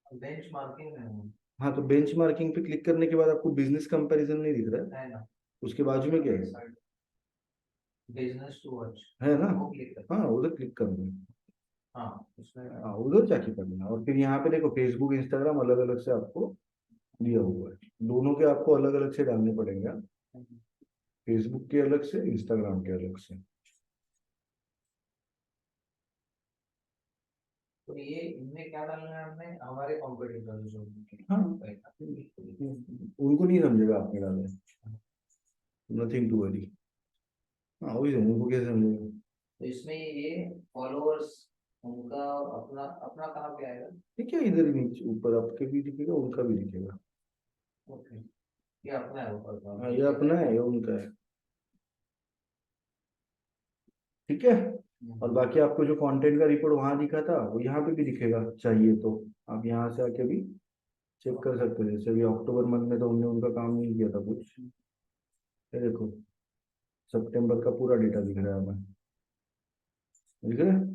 बेंचमार्किंग में हूँ। हाँ तो बेंचमार्किंग पे क्लिक करने के बाद आपको बिजनेस कंपैरिजन नहीं दिख रहा है, है ना, उसके बाजू में क्या है, बिजनेस टू वॉच है ना। वो क्लिक कर। हाँ उधर क्लिक करना है, हाँ उसमें हाँ उधर जाके करना है। और फिर यहाँ पे देखो फेसबुक इंस्टाग्राम अलग अलग से आपको दिया हुआ है, दोनों के आपको अलग अलग से डालने पड़ेंगे, फेसबुक के अलग से, इंस्टाग्राम के अलग से। तो ये इनमें क्या डालना है हमने, हमारे कॉम्पिटिटर जो हाँ उनको नहीं समझेगा आपने डाले, नथिंग टू वरी। हाँ वही उनको कैसे समझेगा। तो इसमें ये फॉलोअर्स उनका अपना अपना कहाँ पे आएगा। ठीक है, इधर ही नीचे ऊपर आपके भी दिखेगा, उनका भी दिखेगा। ओके, ये अपना है ऊपर का। हाँ ये अपना है, ये उनका है, ठीक है। और बाकी आपको जो कंटेंट का रिपोर्ट वहां दिखा था वो यहाँ पे भी दिखेगा, चाहिए तो आप यहाँ से आके भी चेक कर सकते हो। जैसे अभी अक्टूबर मंथ में तो हमने उनका काम नहीं किया था कुछ, ये देखो सितंबर का पूरा डेटा दिख रहा है हमें, दिख रहा है।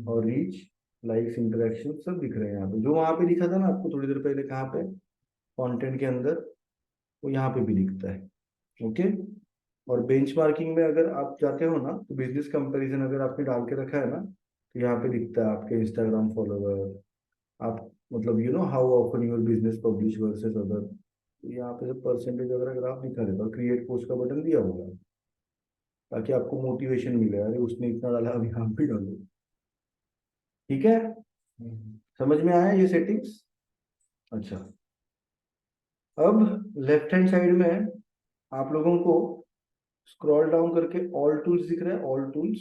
और रीच, लाइक्स, इंटरेक्शन सब दिख रहे हैं यहाँ पे, जो वहां पे दिखा था ना आपको थोड़ी देर पहले, कहाँ पे, कंटेंट के अंदर, वो यहाँ पे भी दिखता है। ओके। और बेंचमार्किंग में अगर आप जाते हो ना, तो बिजनेस कंपैरिजन अगर आपने डाल के रखा है ना, तो यहाँ पे दिखता है आपके इंस्टाग्राम फॉलोवर, आप मतलब you know how often your business publish versus other, यहाँ पे जो परसेंटेज वगैरह ग्राफ दिखा देता है। और क्रिएट पोस्ट का बटन दिया होगा ताकि आपको मोटिवेशन मिले, अरे उसने इतना डाला अभी हम भी डालो। ठीक है, समझ में आया ये सेटिंग्स। अच्छा, अब लेफ्ट हैंड साइड में आप लोगों को स्क्रॉल डाउन करके ऑल टूल्स दिख रहा है, ऑल टूल्स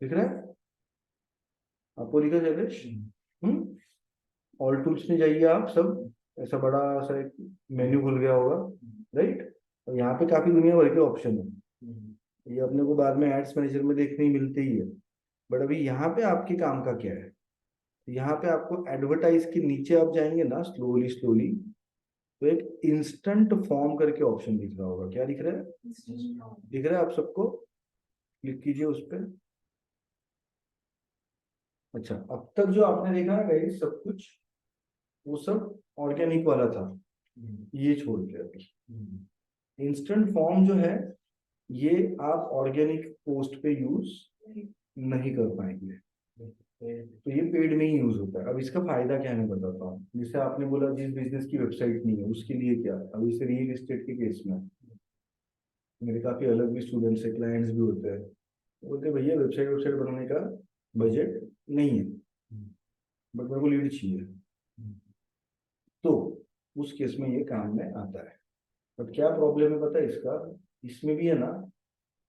दिख रहा है आपको, दिखा शैलेश। ऑल टूल्स में जाइए आप सब, ऐसा बड़ा सा एक मेन्यू खुल गया होगा, राइट। और यहाँ पे काफी दुनिया भर के ऑप्शन है, ये अपने को बाद में एड्स मैनेजर में देखने ही मिलते ही है। बट अभी यहाँ पे आपके काम का क्या है, यहाँ पे आपको एडवर्टाइज के नीचे आप जाएंगे ना, स्लोली स्लोली, तो एक इंस्टेंट फॉर्म करके ऑप्शन दिख रहा होगा, क्या दिख रहा है, दिख रहा है आप सबको, क्लिक कीजिए उस पर। अच्छा, अब तक जो आपने देखा है गाइस सब कुछ, वो सब ऑर्गेनिक वाला था, ये छोड़ के अभी इंस्टेंट फॉर्म जो है, ये आप ऑर्गेनिक पोस्ट पे यूज नहीं कर पाएंगे, तो ये पेड में ही यूज होता है। अब इसका फायदा क्या है मैं बताता हूँ। जैसे आपने बोला जिस बिजनेस की वेबसाइट नहीं है उसके लिए क्या, अब इसे रियल एस्टेट के केस में मेरे काफी अलग भी स्टूडेंट्स है, क्लाइंट्स भी होते हैं, बोलते हैं, भैया वेबसाइट वेबसाइट बनाने का बजट नहीं है, बट मेरे को लीड चाहिए, तो उस केस में ये काम में आता है। बट क्या प्रॉब्लम है पता है इसका, इसमें भी है ना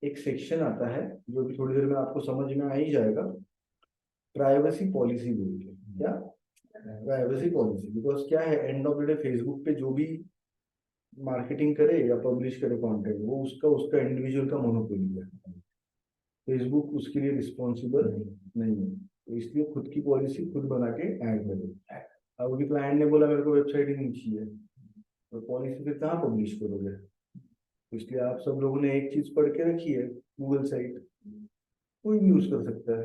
एक सेक्शन आता है जो भी थोड़ी देर में आपको समझ में आ ही जाएगा, प्राइवेसी पॉलिसी बोल के। क्या प्राइवेसी पॉलिसी, बिकॉज क्या है, end of the day Facebook पे जो भी मार्केटिंग करे या पब्लिश करे कंटेंट, वो उसका उसका इंडिविजुअल का मोनोपोली है, फेसबुक उसके लिए रिस्पॉन्सिबल नहीं है। तो इसलिए खुद की पॉलिसी खुद बना के ऐड करो। अब अभी क्लाइंट ने बोला मेरे को वेबसाइट ही नहीं चाहिए, तो पॉलिसी फिर कहाँ पब्लिश करोगे। तो इसलिए आप सब लोगों ने एक चीज पढ़ के रखी है, गूगल साइट, कोई भी यूज कर सकता है,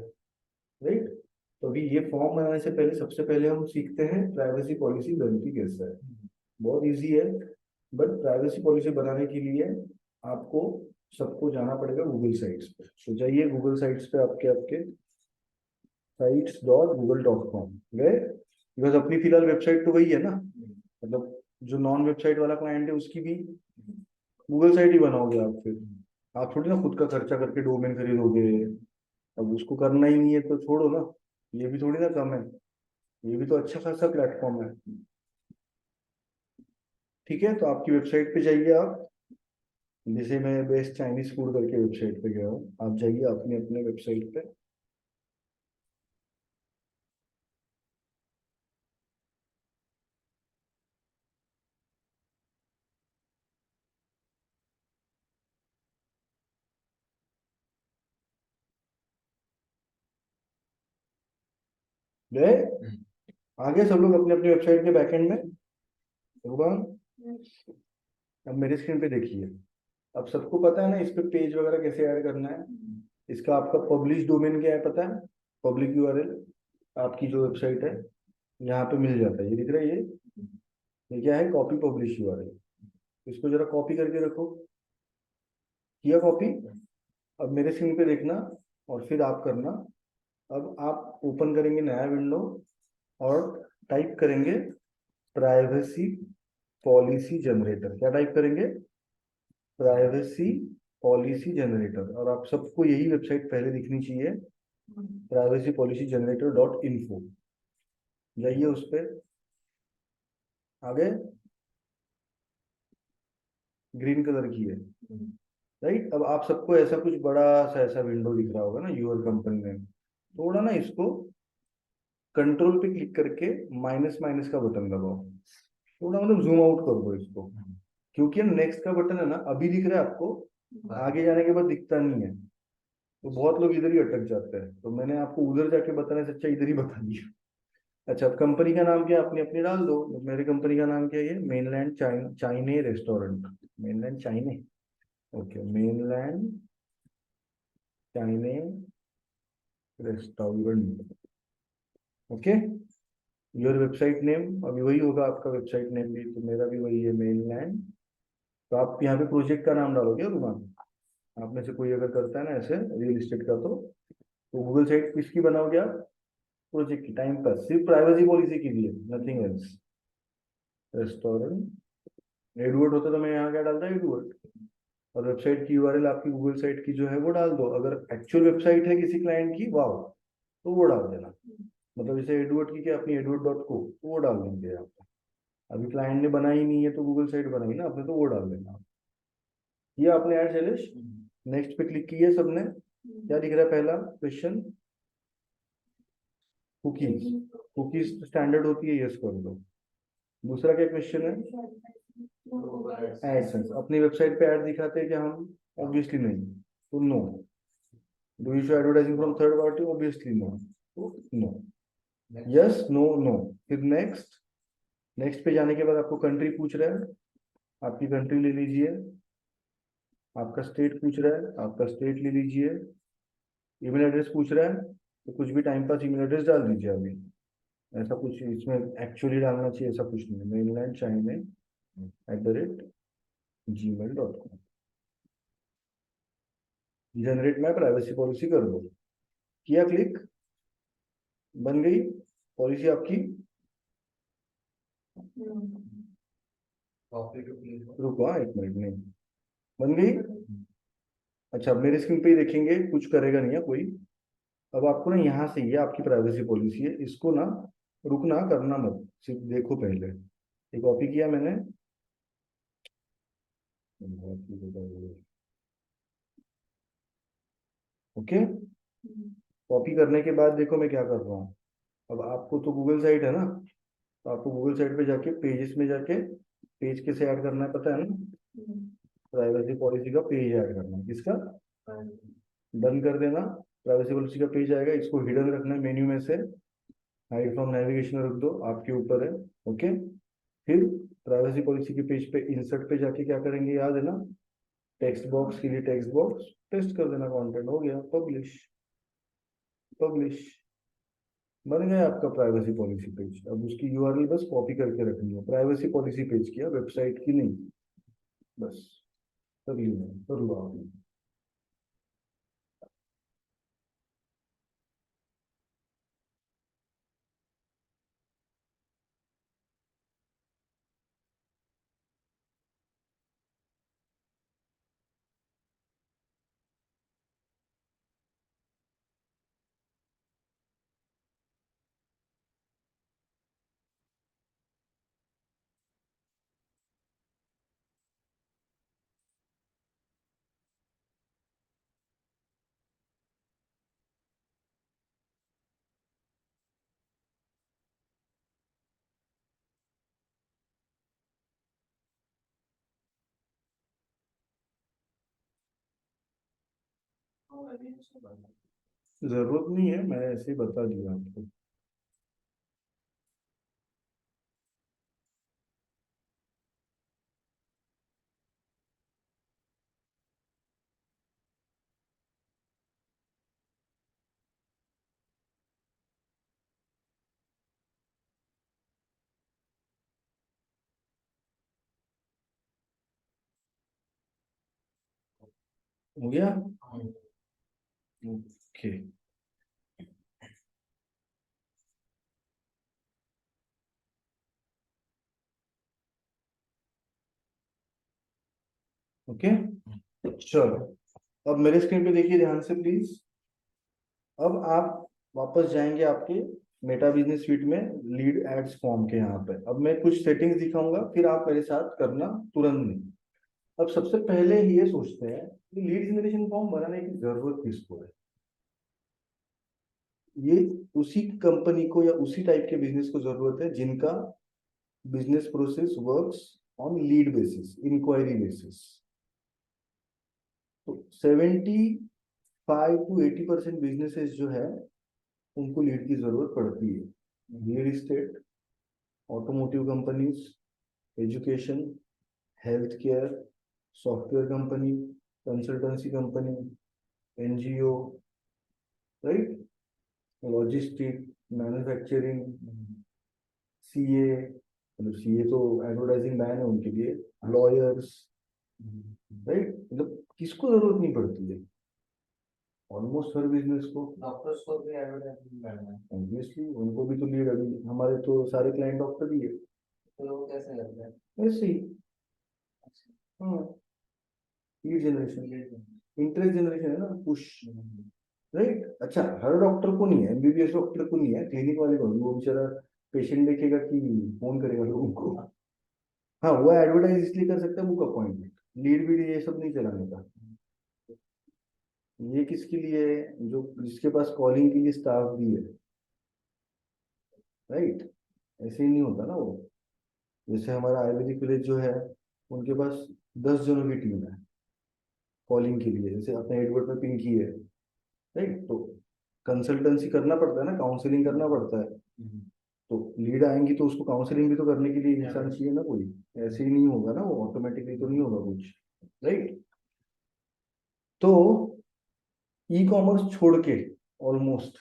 राइट। तो अभी ये फॉर्म बनाने से पहले सबसे पहले हम सीखते हैं प्राइवेसी पॉलिसी बनती कैसे है। बहुत इजी है, बट प्राइवेसी पॉलिसी बनाने के लिए आपको सबको जाना पड़ेगा गूगल साइट्स पे। तो जाइए गूगल साइट्स पे, आपके आपके sites.google.com गए, बिकॉज अपनी फिलहाल वेबसाइट तो वही है ना, मतलब जो नॉन वेबसाइट वाला क्लाइंट है उसकी भी गूगल साइट ही बनाओगे आप फिर। आप थोड़ी ना खुद का खर्चा करके डोमेन खरीदोगे, अब उसको करना ही नहीं है तो छोड़ो ना, ये भी थोड़ी ना कम है, ये भी तो अच्छा खासा प्लेटफॉर्म है। ठीक है, तो आपकी वेबसाइट पे जाइए आप, जैसे मैं बेस्ट चाइनीज फूड करके वेबसाइट पे गया हूँ, आप जाइए अपने अपने वेबसाइट पे। गए, आगे सब लोग अपने अपने वेबसाइट के बैकएंड में। भगवान, अब मेरे स्क्रीन पे देखिए, अब सबको पता है ना इस पे पेज वगैरह कैसे ऐड करना है। इसका आपका पब्लिश डोमेन क्या है पता है, पब्लिक यूआरएल, आपकी जो वेबसाइट है यहाँ पे मिल जाता है, ये दिख रहा है ये क्या है, कॉपी पब्लिश यूआरएल। इसको जरा कॉपी करके रखो, किया कॉपी। अब मेरे स्क्रीन पे देखना और फिर आप करना। अब आप ओपन करेंगे नया विंडो और टाइप करेंगे प्राइवेसी पॉलिसी जनरेटर। क्या टाइप करेंगे, प्राइवेसी पॉलिसी जनरेटर। और आप सबको यही वेबसाइट पहले दिखनी चाहिए, privacy policy generator dot info. जाइए उस पर, आगे ग्रीन कलर की है, राइट। अब आप सबको ऐसा कुछ बड़ा सा ऐसा विंडो दिख रहा होगा ना, यूर कंपनी में। थोड़ा ना इसको कंट्रोल पे क्लिक करके माइनस माइनस का बटन दबाओ, थोड़ा मतलब जूम आउट कर दो इसको, क्योंकि नेक्स्ट का बटन है ना अभी दिख रहा है आपको, आगे जाने के बाद दिखता नहीं है, तो बहुत लोग इधर ही अटक जाते हैं। तो मैंने आपको उधर जाके बताने से अच्छा इधर ही बता दिया। अच्छा, अब कंपनी का नाम क्या है अपनी अपनी डाल दो। मेरे कंपनी का नाम क्या है, ये मेनलैंड चाइने रेस्टोरेंट, मेनलैंड चाइने, ओके, मेनलैंड चाइने restaurant, okay. Your website name अभी वही होगा आपका वेबसाइट नेम भी, तो मेरा भी वही है मेनलैंड। तो आप यहाँ पे प्रोजेक्ट का नाम डालोगे रुमान, आप में से कोई अगर करता है ना ऐसे रियल एस्टेट का, तो गूगल साइट किसकी बनाओगे आप, प्रोजेक्ट की, टाइम पास, सिर्फ प्राइवेसी पॉलिसी के लिए, नथिंग एल्स। रेस्टोरेंट एडवर्ड होता तो मैं यहाँ क्या डालता, एडवर्ड। और वेबसाइट की यूआरएल आपकी गूगल साइट की जो है वो डाल दो, अगर एक्चुअल वेबसाइट है किसी क्लाइंट की, वाह, तो वो डाल देना। मतलब जैसे एडवर्ड की क्या अपनी edward.co, तो वो डाल देंगे आप। अभी क्लाइंट ने बनाई नहीं है तो गूगल साइट बनाई ना आपने, तो वो डाल देना। ये आपने ऐड शैलेश, नेक्स्ट पे क्लिक किया सबने, क्या दिख रहा है पहला क्वेश्चन, कुकीज, कुकीज स्टैंडर्ड होती है, यस कर दो। दूसरा क्या क्वेश्चन है, एडसेंस अपनी वेबसाइट पे ऐड दिखाते हैं क्या हम, ऑब्वियसली नहीं, तो no. Do you show advertising from third party, obviously no, तो नो, यस नो नो। फिर नेक्स्ट, नेक्स्ट पे जाने के बाद आपको कंट्री पूछ रहा है, आपकी कंट्री ले लीजिए। आपका स्टेट पूछ रहा है, आपका स्टेट ले लीजिए। ईमेल एड्रेस पूछ रहा है, तो कुछ भी टाइम पास ईमेल एड्रेस डाल दीजिए अभी, ऐसा कुछ इसमें एक्चुअली डालना चाहिए ऐसा कुछ नहीं है। Mainland China @gmail.com, generate my privacy policy कर दो, किया क्लिक, बन गई पॉलिसी आपकी। रुको हाँ, 1 मिनट, नहीं बन गई। अच्छा, अब मेरे स्क्रीन पे ही देखेंगे, कुछ करेगा नहीं है कोई। अब आपको ना यहाँ से, ये आपकी प्राइवेसी पॉलिसी है, इसको ना रुकना करना मत, सिर्फ देखो पहले। ये कॉपी किया मैंने, ओके। कॉपी करने के बाद देखो मैं क्या कर रहा हूँ। अब आपको तो गूगल साइट है ना, तो आपको गूगल साइट पे जाके पेजेस में जाके, पेज कैसे ऐड करना है पता है ना, प्राइवेसी पॉलिसी का पेज ऐड करना है, किसका, डन कर देना। प्राइवेसी पॉलिसी का पेज आएगा, इसको हिडन रखना है मेन्यू में से, हाइड फ्रॉम नेविगेशन रख दो, आपके ऊपर है, ओके। फिर प्राइवेसी पॉलिसी के पेज पे इंसर्ट पे जाके क्या करेंगे, याद है ना, टेक्स्ट बॉक्स के लिए टेक्स्ट बॉक्स पेस्ट कर देना, कंटेंट हो गया, पब्लिश, पब्लिश, बन गया आपका प्राइवेसी पॉलिसी पेज। अब उसकी यूआरएल बस कॉपी करके रखनी है, प्राइवेसी पॉलिसी पेज किया, वेबसाइट की नहीं। बस कर लीजिए, कर लो आप। जरूरत नहीं है, मैं ऐसे ही बता दिया आपको। हो गया। ओके। ओके चलो, अब मेरे स्क्रीन पे देखिए ध्यान से प्लीज। अब आप वापस जाएंगे आपके मेटा बिजनेस स्वीट में, लीड एड्स फॉर्म के यहाँ पे। अब मैं कुछ सेटिंग्स दिखाऊंगा, फिर आप मेरे साथ करना, तुरंत नहीं। अब सबसे पहले ये सोचते हैं कि लीड जनरेशन फॉर्म बनाने की जरूरत किसको है। ये उसी कंपनी को या उसी टाइप के बिजनेस को जरूरत है जिनका business process works on lead basis, inquiry basis. तो 75 to 80% बिजनेसेस जो है उनको लीड की जरूरत पड़ती है। Real estate, automotive companies, education, health care, software company, consultancy company, NGO, right, logistic, manufacturing, CA, मतलब सीए तो एडवर्टाइजिंग बैन है उनके लिए, लॉयर्स, राइट। मतलब किसको जरूरत नहीं पड़ती है, ऑलमोस्ट हर बिजनेस को। डॉक्टर्स को भी एडवर्टाइजमेंट करना है, ऑब्वियसली उनको भी तो लीड, अभी हमारे तो सारे क्लाइंट डॉक्टर ही है। तो वो कैसे करते हैं? ऐसे ही। हाँ, लीड जनरेशन, इंटरेस्ट जनरेशन है ना, पुश, राइट। अच्छा, हर डॉक्टर को नहीं है, एमबीबीएस डॉक्टर को नहीं है, क्लिनिक वाले को नहीं, वो बेचारा पेशेंट देखेगा कि फोन करेगा लोगों को। हाँ, वो एडवर्टाइज इसलिए कर सकता है, बुक अपॉइंटमेंट, लीड वीड ये सब नहीं चलाने का। ये किसके लिए है, जो जिसके पास कॉलिंग के लिए स्टाफ भी है, राइट। ऐसे ही नहीं होता ना वो। जैसे हमारा आयुर्वेदिक विलेज जो है, उनके पास 10 जनों की टीम है कॉलिंग के लिए, जैसे अपने एडवर्ड में पिंकी है, राइट। तो कंसल्टेंसी करना पड़ता है ना, काउंसलिंग करना पड़ता है। तो लीड आएंगी तो उसको काउंसलिंग भी तो करने के लिए इंसान चाहिए ना कोई। ऐसे ही नहीं होगा ना, वो ऑटोमेटिकली तो नहीं होगा कुछ, राइट। तो ई कॉमर्स छोड़ के ऑलमोस्ट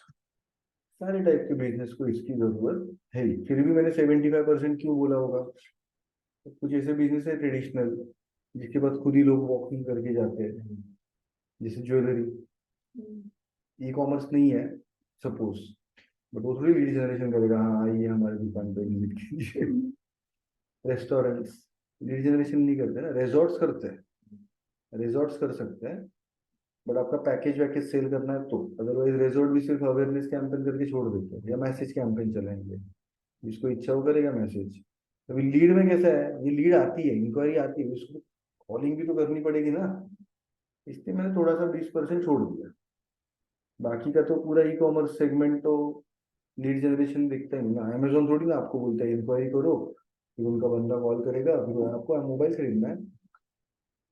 सारे टाइप के बिजनेस को इसकी जरूरत है ही। फिर भी मैंने 75% क्यों बोला होगा, तो कुछ ऐसे बिजनेस है ट्रेडिशनल, जिसके बाद खुद ही लोग वॉकिंग करके जाते हैं, जैसे ज्वेलरी। ई कॉमर्स नहीं है सपोज, बट वो थोड़ी लीड जनरेशन करेगा, हाँ आइए हमारे दुकान पे विजिट कीजिए। रेस्टोरेंट्स लीड जनरेशन नहीं करते ना, रिजॉर्ट्स करते हैं, रिजॉर्ट्स कर सकते हैं, बट आपका पैकेज वैकेज सेल करना है तो। अदरवाइज रिजॉर्ट भी सिर्फ अवेयरनेस कैंपेन करके छोड़ देते हैं, या मैसेज कैंपेन चलाएंगे, जिसको इच्छा हो करेगा मैसेज। अभी लीड में कैसा है, ये लीड आती है, इंक्वायरी आती है, उसको कॉलिंग भी तो करनी पड़ेगी ना, इसलिए मैंने थोड़ा सा 20% छोड़ दिया। बाकी का तो पूरा ई कॉमर्स सेगमेंट तो लीड जनरेशन देखता ही नहीं ना। अमेजोन थोड़ी ना आपको बोलता है इंक्वायरी करो, फिर उनका बंदा कॉल करेगा, फिर आपको मोबाइल खरीदना है।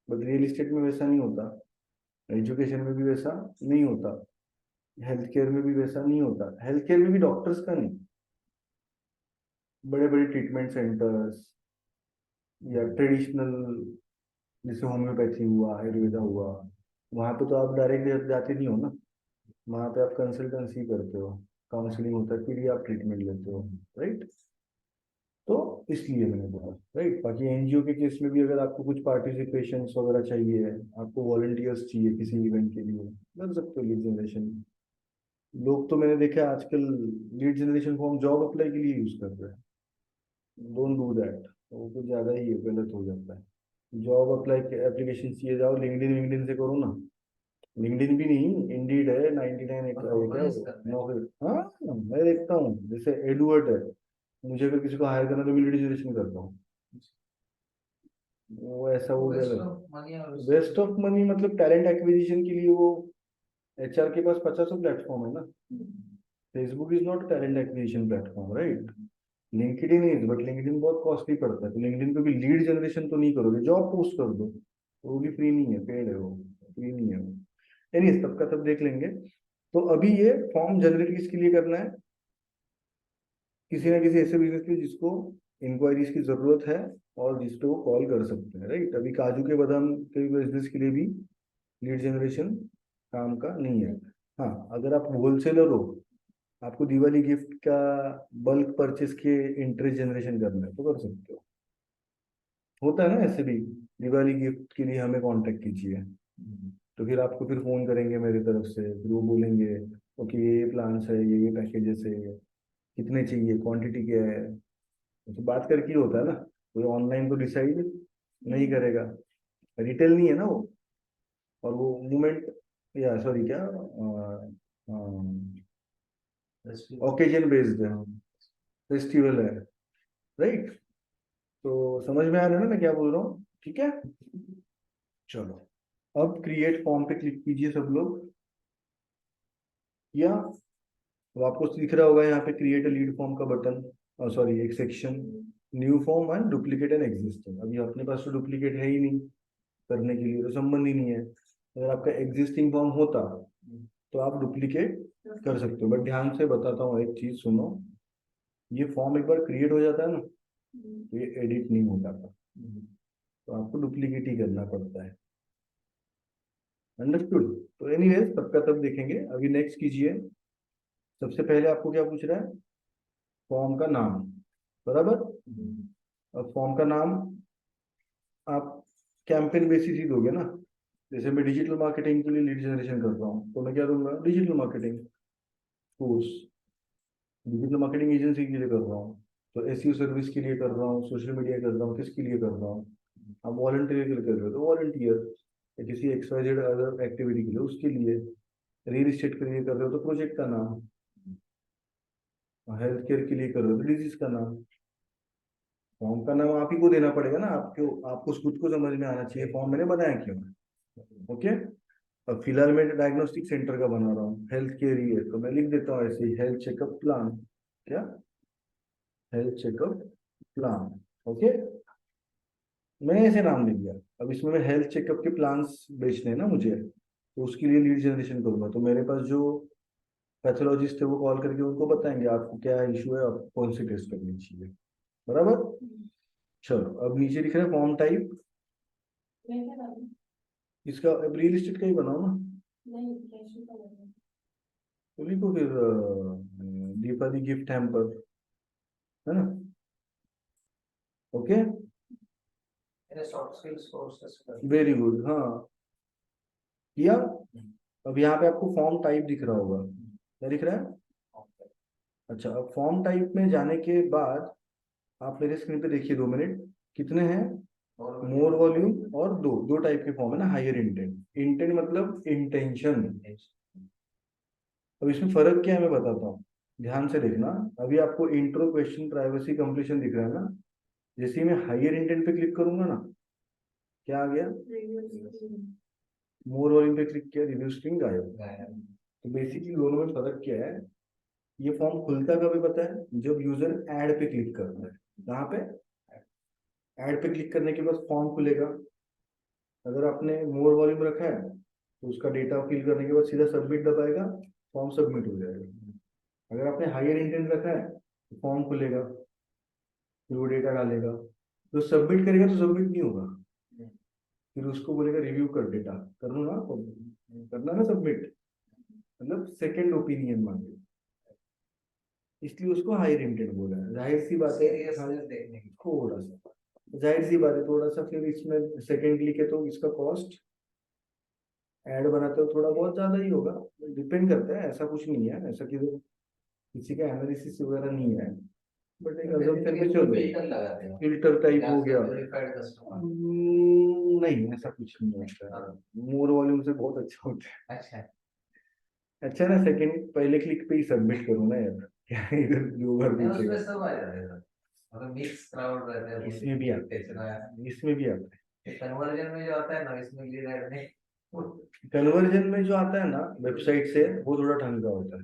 बट रियल एस्टेट में वैसा नहीं होता, एजुकेशन में भी वैसा नहीं होता, हेल्थ केयर में भी वैसा नहीं होता। हेल्थ केयर में भी डॉक्टर्स का नहीं, बड़े बड़े ट्रीटमेंट सेंटर्स या ट्रेडिशनल, जैसे होम्योपैथी हुआ, आयुर्वेदा हुआ, वहां पे तो आप डायरेक्ट जाते नहीं हो ना। वहां पे आप कंसल्टेंसी करते हो, काउंसलिंग होता है, फिर ही आप ट्रीटमेंट लेते हो, राइट। तो इसलिए मैंने बोला, राइट। बाकी एनजीओ के केस में भी अगर आपको कुछ पार्टिसिपेशन वगैरह चाहिए, आपको वॉलंटियर्स चाहिए किसी इवेंट के लिए, कर सकते हो लीड जनरेशन। लोग तो मैंने देखा है आजकल lead generation form job apply के लिए यूज कर रहे हैं। डोंट डू दैट, वो कुछ ज्यादा ही गलत हो जाता है। जॉब अप्लाई एप्लीकेशन चाहिए, जाओ लिंक्डइन विंक्डइन से करो ना। लिंक्डइन भी नहीं, इंडीड है, 99 एक और क्या कंपनीज करते हैं। नौकरी। हाँ मैं देखता हूँ, जैसे एडवर्ड है, मुझे अगर किसी को हायर करना तो मैं लीड जनरेशन करता हूँ। वो ऐसा वो वेस्ट गलत। ऑफ मनी और वेस्ट ऑफ मनी मतलब टैलेंट एक्विजिशन के लिए वो एचआर के पास 50 प्लेटफॉर्म है ना। Facebook is not talent acquisition platform, right. LinkedIn is, but LinkedIn बहुत कॉस्टली पड़ता है, तो लिंक्डइन पे भी लीड जनरेशन तो नहीं करोगे, जॉब पोस्ट कर दो, वो भी फ्री नहीं है, पेड है, वो फ्री नहीं है वो। एनीवेज तब का तब देख लेंगे। तो अभी ये फॉर्म जनरेट किसके लिए करना है? किसी ना किसी ऐसे बिजनेस के लिए जिसको इंक्वायरीज की जरूरत है और जिस पे वो कॉल कर सकते हैं, राइट। अभी काजू के बादाम के बिजनेस के लिए भी लीड जनरेशन काम का नहीं है। हाँ, अगर आप होलसेलर हो, आपको दिवाली गिफ्ट का बल्क परचेस के इंटरेस्ट जनरेशन करना है तो कर सकते हो। होता है ना ऐसे भी, दिवाली गिफ्ट के लिए हमें कांटेक्ट कीजिए, तो फिर आपको फिर फोन करेंगे मेरी तरफ से, फिर वो बोलेंगे ओके ये प्लान्स है, ये पैकेजेस है, कितने चाहिए, क्वांटिटी क्या है। तो बात करके ही होता है ना, कोई ऑनलाइन तो डिसाइड नहीं करेगा, रिटेल नहीं है ना वो। और वो मूवमेंट, या सॉरी क्या, ओकेजन बेस्ड है, फेस्टिवल है, राइट। तो समझ में आ रहा है ना मैं क्या बोल रहा हूँ, ठीक है। चलो, अब क्रिएट फॉर्म पे क्लिक कीजिए सब लोग, या तो आपको दिख रहा होगा यहाँ पे क्रिएट अ लीड फॉर्म का बटन, सॉरी एक section, new form and duplicate and existing. अभी अपने पास तो डुप्लीकेट है ही नहीं, करने के लिए तो संबंध ही नहीं है। अगर आपका एग्जिस्टिंग फॉर्म होता तो आप डुप्लीकेट कर सकते हो, बट ध्यान से बताता हूँ एक चीज सुनो, ये फॉर्म एक बार क्रिएट हो जाता है ना, तो ये एडिट नहीं हो जाता, तो आपको डुप्लीकेट ही करना पड़ता है। अंडरस्टूड। तो एनीवेज तब का तब देखेंगे, अभी नेक्स्ट कीजिए। सबसे पहले आपको क्या पूछ रहा है? फॉर्म का नाम, बराबर। अब फॉर्म का नाम आप कैंपेन बेसिस ही दोगे ना। जैसे मैं डिजिटल मार्केटिंग के लिए लीड जनरेशन कर रहा हूँ तो मैं क्या दूंगा, digital marketing course. Digital marketing agency के लिए कर रहा हूँ तो एसईओ सर्विस के लिए कर रहा हूँ, सोशल मीडिया कर रहा हूँ, किसके लिए कर रहा हूँ। आप वॉलंटियर के लिए कर रहे हो तो वॉलंटियर, या किसी एक्सवाइजेड अदर एक्टिविटी के लिए उसके लिए। रियल एस्टेट के लिए कर रहे हो तो प्रोजेक्ट का नाम, हेल्थ केयर के लिए कर रहे हो तो डिजीज का नाम। फॉर्म का नाम आप ही को देना पड़ेगा ना, आपको आपको खुद को समझ में आना चाहिए फॉर्म मैंने बनाया क्यों है। ओके। अब फिलहाल मैं डायग्नोस्टिक सेंटर का बना रहा हूँ, हेल्थ केयर ही है, तो मैं लिख देता हूँ ऐसे ही, हेल्थ चेकअप प्लान। क्या? Health checkup plan. ओके, मैंने ऐसे नाम लिख दिया। अब इसमें मैं हेल्थ चेकअप के प्लान्स बेचने हैं ना मुझे, तो उसके लिए लीड जनरेशन करूंगा, तो मेरे पास जो पैथोलॉजिस्ट है वो कॉल करके उनको बताएंगे आपको क्या इशू है, आप कौन सी टेस्ट करनी चाहिए, बराबर। चलो, अब नीचे लिख रहे हैं फॉर्म टाइप। मैं क्या करूँ? इसका अब रियल एस्टेट का ही बनाओ ना, नहीं, कैश का लगा। तो लिखो फिर दीपाली गिफ्ट हैम्पर, है ना। ओके, मेरे सॉफ्ट स्किल्स कोर्सेस कर। Very good. हाँ, किया। अब यहाँ पे आपको फॉर्म टाइप दिख रहा होगा, क्या दिख रहा है? अच्छा, अब फॉर्म टाइप में जाने के बाद आप मेरे स्क्रीन पे देखिए, 2 मिनट कितने हैं, मोर वॉल्यूम और दो दो टाइप के फॉर्म है ना, हायर इंटेंट। इंटेंट मतलब इंटेंशन। अब इसमें फर्क क्या है मैं बताता हूँ, ध्यान से देखना। अभी आपको इंट्रो क्वेश्चन प्राइवेसी कंप्लीशन दिख रहा है ना, जैसे ही मैं हायर इंटेंट पे क्लिक करूंगा ना, क्या आ गया? मोर वॉल्यूम पे क्लिक किया, रिव्यू स्ट्रिंग गायब। तो बेसिकली दोनों में फर्क क्या है? ये फॉर्म खुलता कब है पता है? जब यूजर ऐड पे क्लिक करता है। कहाँ पे? ऐड पे क्लिक करने के बाद फॉर्म खुलेगा। अगर आपने मोर वॉल्यूम रखा है तो उसका डेटा फिल करने के बाद सीधा सबमिट दबाएगा, फॉर्म सबमिट हो जाएगा। अगर आपने हायर इंटेंट रखा है तो फॉर्म खुलेगा, फिर वो डेटा डालेगा, तो सबमिट करेगा तो सबमिट नहीं होगा, फिर उसको बोलेगा रिव्यू कर डेटा, कर लो ना तो करना ना सबमिट, मतलब सेकंड ओपिनियन मांगे। इसलिए उसको हायर इंटेंट बोला है। जाहिर सी बात है, सीरियसनेस देखने की। थोड़ा सा जाहिर सी बात है, थोड़ा सा फिर इसमें सेकंड क्लिक है तो इसका कॉस्ट ऐड बनाते हो थोड़ा बहुत ज्यादा ही होगा। डिपेंड करता है, ऐसा कुछ नहीं है, ऐसा किसी का एनालिसिस वगैरह नहीं है, बट एक assumption पे चल रही है। फिल्टर लगाते हो फिल्टर टाइप हो गया। Verified customer. नहीं, ऐसा कुछ नहीं होता। मोर वॉल्यूम से बहुत अच्छा होता है। अच्छा, अच्छा ना, सेकंड पहले क्लिक पे ही सबमिट करो ना यार, क्या इधर जो भर नहीं पूछेगा। उसमें सब आ जाते हैं सर, मतलब मिक्स क्राउड रहते हैं। इसमें भी आता है, इसमें भी आता है। कन्वर्जन में जो आता है ना, इसमें लीड ऐड नहीं। कन्वर्जन में जो आता है ना वेबसाइट से, वो थोड़ा ढंग का होता है,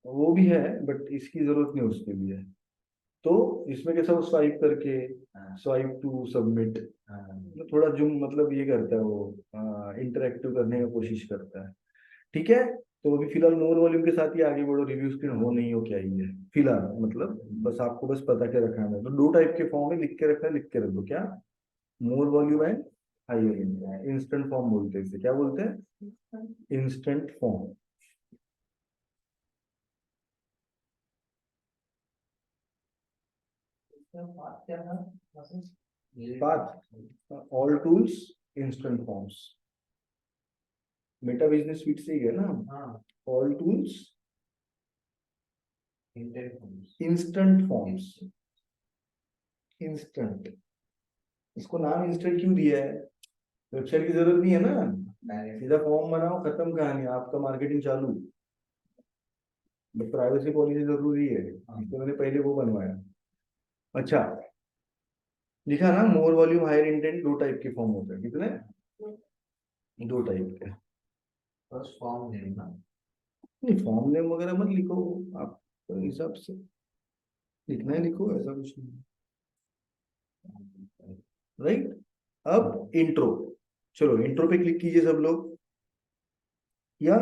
वो भी है, बट इसकी जरूरत नहीं उसके लिए। तो इसमें कैसा, स्वाइप करके, स्वाइप टू सबमिट, थोड़ा जो मतलब ये करता है वो इंटरेक्टिव करने की कोशिश करता है। ठीक है, तो अभी फिलहाल मोर वॉल्यूम के साथ ही आगे बढ़ो। रिव्यू स्क्रीन हो नहीं हो क्या ही है फिलहाल, मतलब बस आपको बस पता क्या रखना है। तो दो टाइप के फॉर्म है, लिख के रखना है, लिख के रख दो क्या, मोर वॉल्यूम है, हाइयर इंस्टेंट फॉर्म बोलते हैं इसे। क्या बोलते हैं? Instant form. Path, all tools, instant forms, Meta business sweet से ही है ना। All tools, instant forms. Instant, इसको नाम इंस्टेंट क्यों दिया है? वेबसाइट की जरूरत नहीं है ना, सीधा फॉर्म बनाओ, खत्म कहानी, आपका मार्केटिंग चालू। बट प्राइवेसी पॉलिसी जरूरी है, इसलिए मैंने पहले वो बनवाया। अच्छा, लिखा ना मोर वॉल्यूम हायर इंटेंट, दो टाइप के फॉर्म होते हैं। कितने? दो टाइप के। फर्स्ट फॉर्म नेम ना, नहीं, फॉर्म नेम वगैरह मत लिखो, आप हिसाब से लिखना है लिखो, ऐसा कुछ नहीं। राइट, अब इंट्रो। चलो इंट्रो पे क्लिक कीजिए सब लोग। या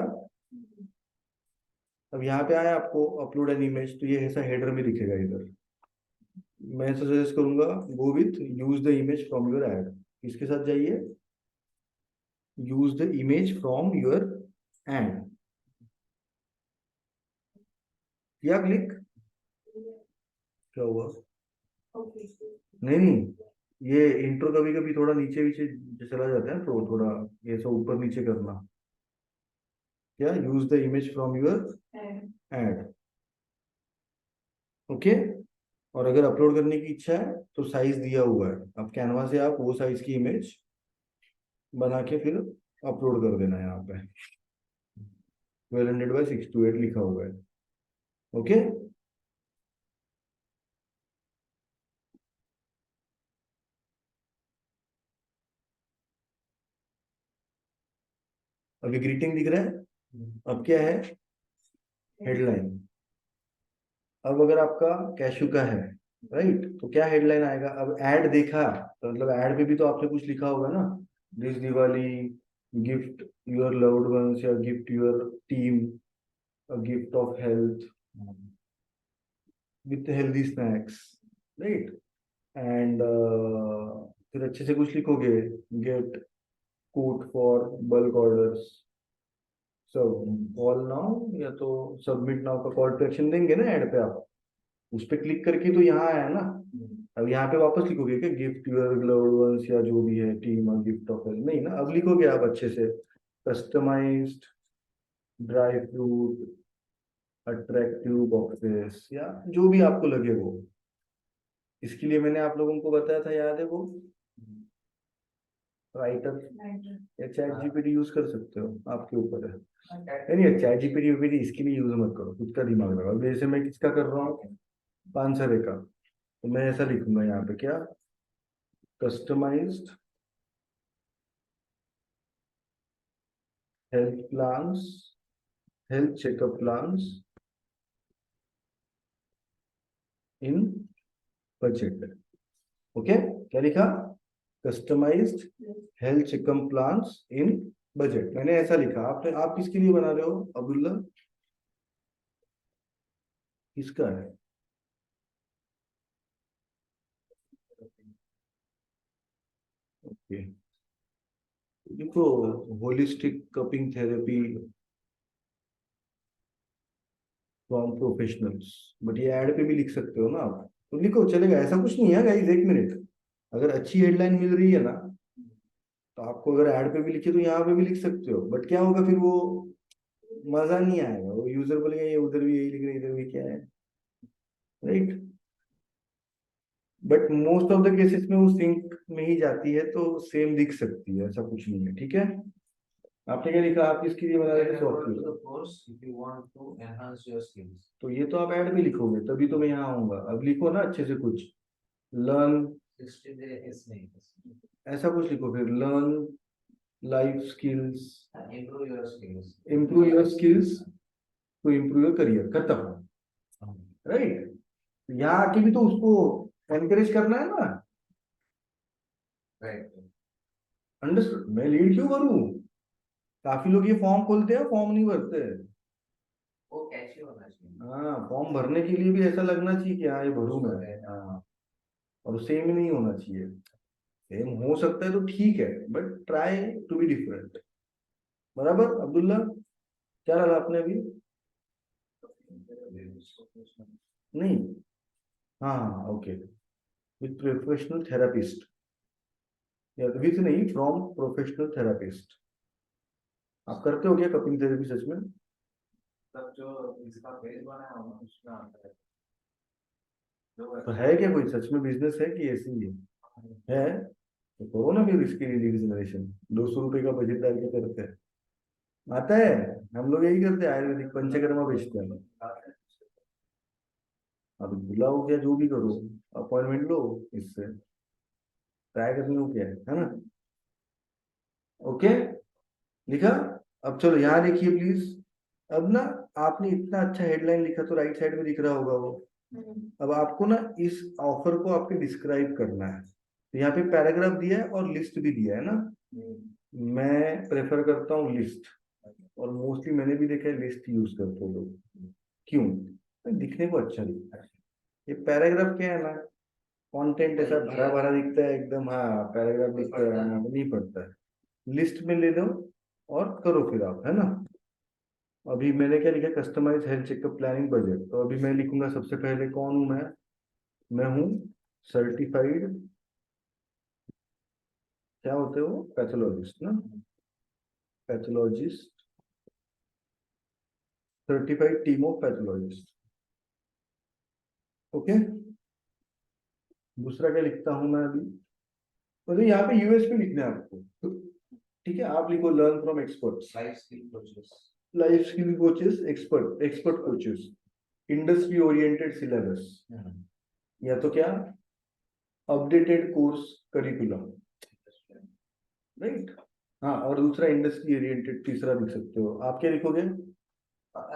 अब यहाँ पे आया आपको अपलोड एन इमेज, तो ये ऐसा हेडर में दिखेगा इधर। मैं सजेस्ट करूंगा go with use the image from your add. इसके साथ जाइए, use the image from your add, या क्लिक। क्या हुआ? नहीं नहीं, ये इंट्रो कभी कभी थोड़ा नीचे नीचे चला जाता है, तो थोड़ा ये सब ऊपर नीचे करना। क्या? Use the image from your add. Okay, और अगर अपलोड करने की इच्छा है तो साइज दिया हुआ है, अब कैनवा से आप वो साइज की इमेज बना के फिर अपलोड कर देना है। यहाँ पे 1200 by 628 लिखा हुआ है। ओके, अभी ग्रीटिंग दिख रहा है। अब क्या है? हेडलाइन। अब अगर आपका कैशू का है, राइट, तो क्या हेडलाइन आएगा? अब ऐड देखा तो मतलब ऐड पे भी तो आपने कुछ लिखा होगा ना, this Diwali gift your loved ones, या gift your team a gift of health with healthy snacks, right. And फिर अच्छे से कुछ लिखोगे, get code for bulk orders, सब कॉल नाउ, या तो सबमिट नाउ का कॉल टू एक्शन देंगे ना ऐड पे आप, उस पर क्लिक करके तो यहाँ आया ना। अब यहाँ पे वापस लिखोगे कि गिफ्ट योर लव्ड वंस या जो भी है टीम और गिफ्ट ऑफ हेल्थ, नहीं ना, अब लिखोगे आप अच्छे से customized dry fruit attractive boxes, या जो भी आपको लगे वो। इसके लिए मैंने आप लोगों को बताया था, याद है वो, राइटर या चैट जीपीटी यूज कर सकते हो, आपके ऊपर है। नहीं, चैट जीपीटी वीपीटी इसके लिए यूज मत करो, खुद का दिमाग लगाओ। जैसे मैं किसका कर रहा हूँ, पानसरे का, तो मैं ऐसा लिखूंगा यहाँ पे, क्या, customized health plans, health checkup plans in budget. Okay, क्या लिखा? Customized health checkup plans in budget, मैंने ऐसा लिखा। आपने, आप किसके लिए बना रहे हो अब्दुल्ला? किसका है? ओके, देखो, holistic cupping therapy from professionals, but ये ऐड पे भी लिख सकते हो ना आप, तो लिखो चलेगा, ऐसा कुछ नहीं है गाइस। 1 मिनट, अगर अच्छी हेडलाइन मिल रही है ना, तो आपको अगर ऐड पे भी लिखे तो यहाँ पे भी लिख सकते हो, बट क्या होगा फिर, वो मजा नहीं आएगा, वो यूजर बोलेगा ये उधर भी यही लिख रहे, इधर भी क्या है, right. But most of the cases में वो सिंक में ही जाती है, तो सेम दिख सकती है, ऐसा कुछ नहीं है, ठीक है। आपने क्या लिखा, आप किसके लिए बना रहे थे software, the course if you want to enhance your skills. तो ये तो आप ऐड भी लिखोगे तभी तो मैं यहाँ आऊंगा। अब लिखो ना अच्छे से कुछ, लर्न, 60 day is नहीं, ऐसा कुछ लिखो, फिर learn life skills, improve your skills. improve your skills to improve your career, खत्म, राइट। यहाँ आके भी तो उसको एनकरेज करना है ना, Right. अंडरस्टूड। मैं लीड क्यों करूँ, काफी लोग ये फॉर्म खोलते हैं, फॉर्म नहीं भरते। वो कैसे होना चाहिए? हाँ, फॉर्म भरने के लिए भी ऐसा लगना चाहिए कि हाँ ये भरूँ मैं, हाँ, और सेम ही नहीं होना चाहिए। सेम हो सकता है तो ठीक है, but try to be different. बराबर अब्दुल्ला, क्या डाला आपने अभी? नहीं, हाँ ओके, विथ प्रोफेशनल थेरापिस्ट, या विथ नहीं, फ्रॉम प्रोफेशनल थेरापिस्ट। आप करते हो क्या कपिंग थेरेपी सच में? तब जो इसका पेज बना है उसमें आता है तो है क्या कोई सच में बिजनेस है कि ऐसे ही है? तो करो ना फिर इसके लिए लीड जनरेशन, 200 रुपए का बजट डाल के करते हैं, आता है। हम लोग यही करते हैं, आयुर्वेदिक पंचकर्मा बेचते हैं। अब बुलाओ क्या, जो भी करो, अपॉइंटमेंट लो, इससे ट्राई करने को क्या है ना। ओके, लिखा? अब चलो यहाँ देखिए प्लीज। अब ना, आपने इतना अच्छा हेडलाइन लिखा तो राइट साइड में दिख रहा होगा वो। अब आपको ना इस ऑफर को आपके डिस्क्राइब करना है, तो यहाँ पे पैराग्राफ दिया है और लिस्ट भी दिया है ना। मैं प्रेफर करता हूँ लिस्ट, और मोस्टली मैंने भी देखा है लिस्ट यूज करते हैं लोग। क्यों? दिखने को अच्छा दिखता है। ये पैराग्राफ क्या है ना, कंटेंट ऐसा भरा भरा दिखता है एकदम, हाँ पैराग्राफ दिखता है, हाँ, नहीं पड़ता है। लिस्ट में ले दो और करो फिर आप, है ना। अभी मैंने क्या लिखा, customize health checkup planning budget, तो अभी मैं लिखूंगा सबसे पहले कौन हूं मैं हूँ सर्टिफाइड, क्या होते हो, पैथोलॉजिस्ट ना, pathologist, certified team of pathologist. Okay, दूसरा क्या लिखता हूं मैं अभी, तो यहाँ पे यूएसपी लिखना है आपको, ठीक है। आप लिखो learn from experts, life skill coaches, life skill coaches, expert coaches, industry oriented syllabus, या तो क्या, अपडेटेड कोर्स करिकुलम, राइट। हाँ, और दूसरा इंडस्ट्री ओरिएंटेड, तीसरा लिख सकते हो आप, क्या लिखोगे?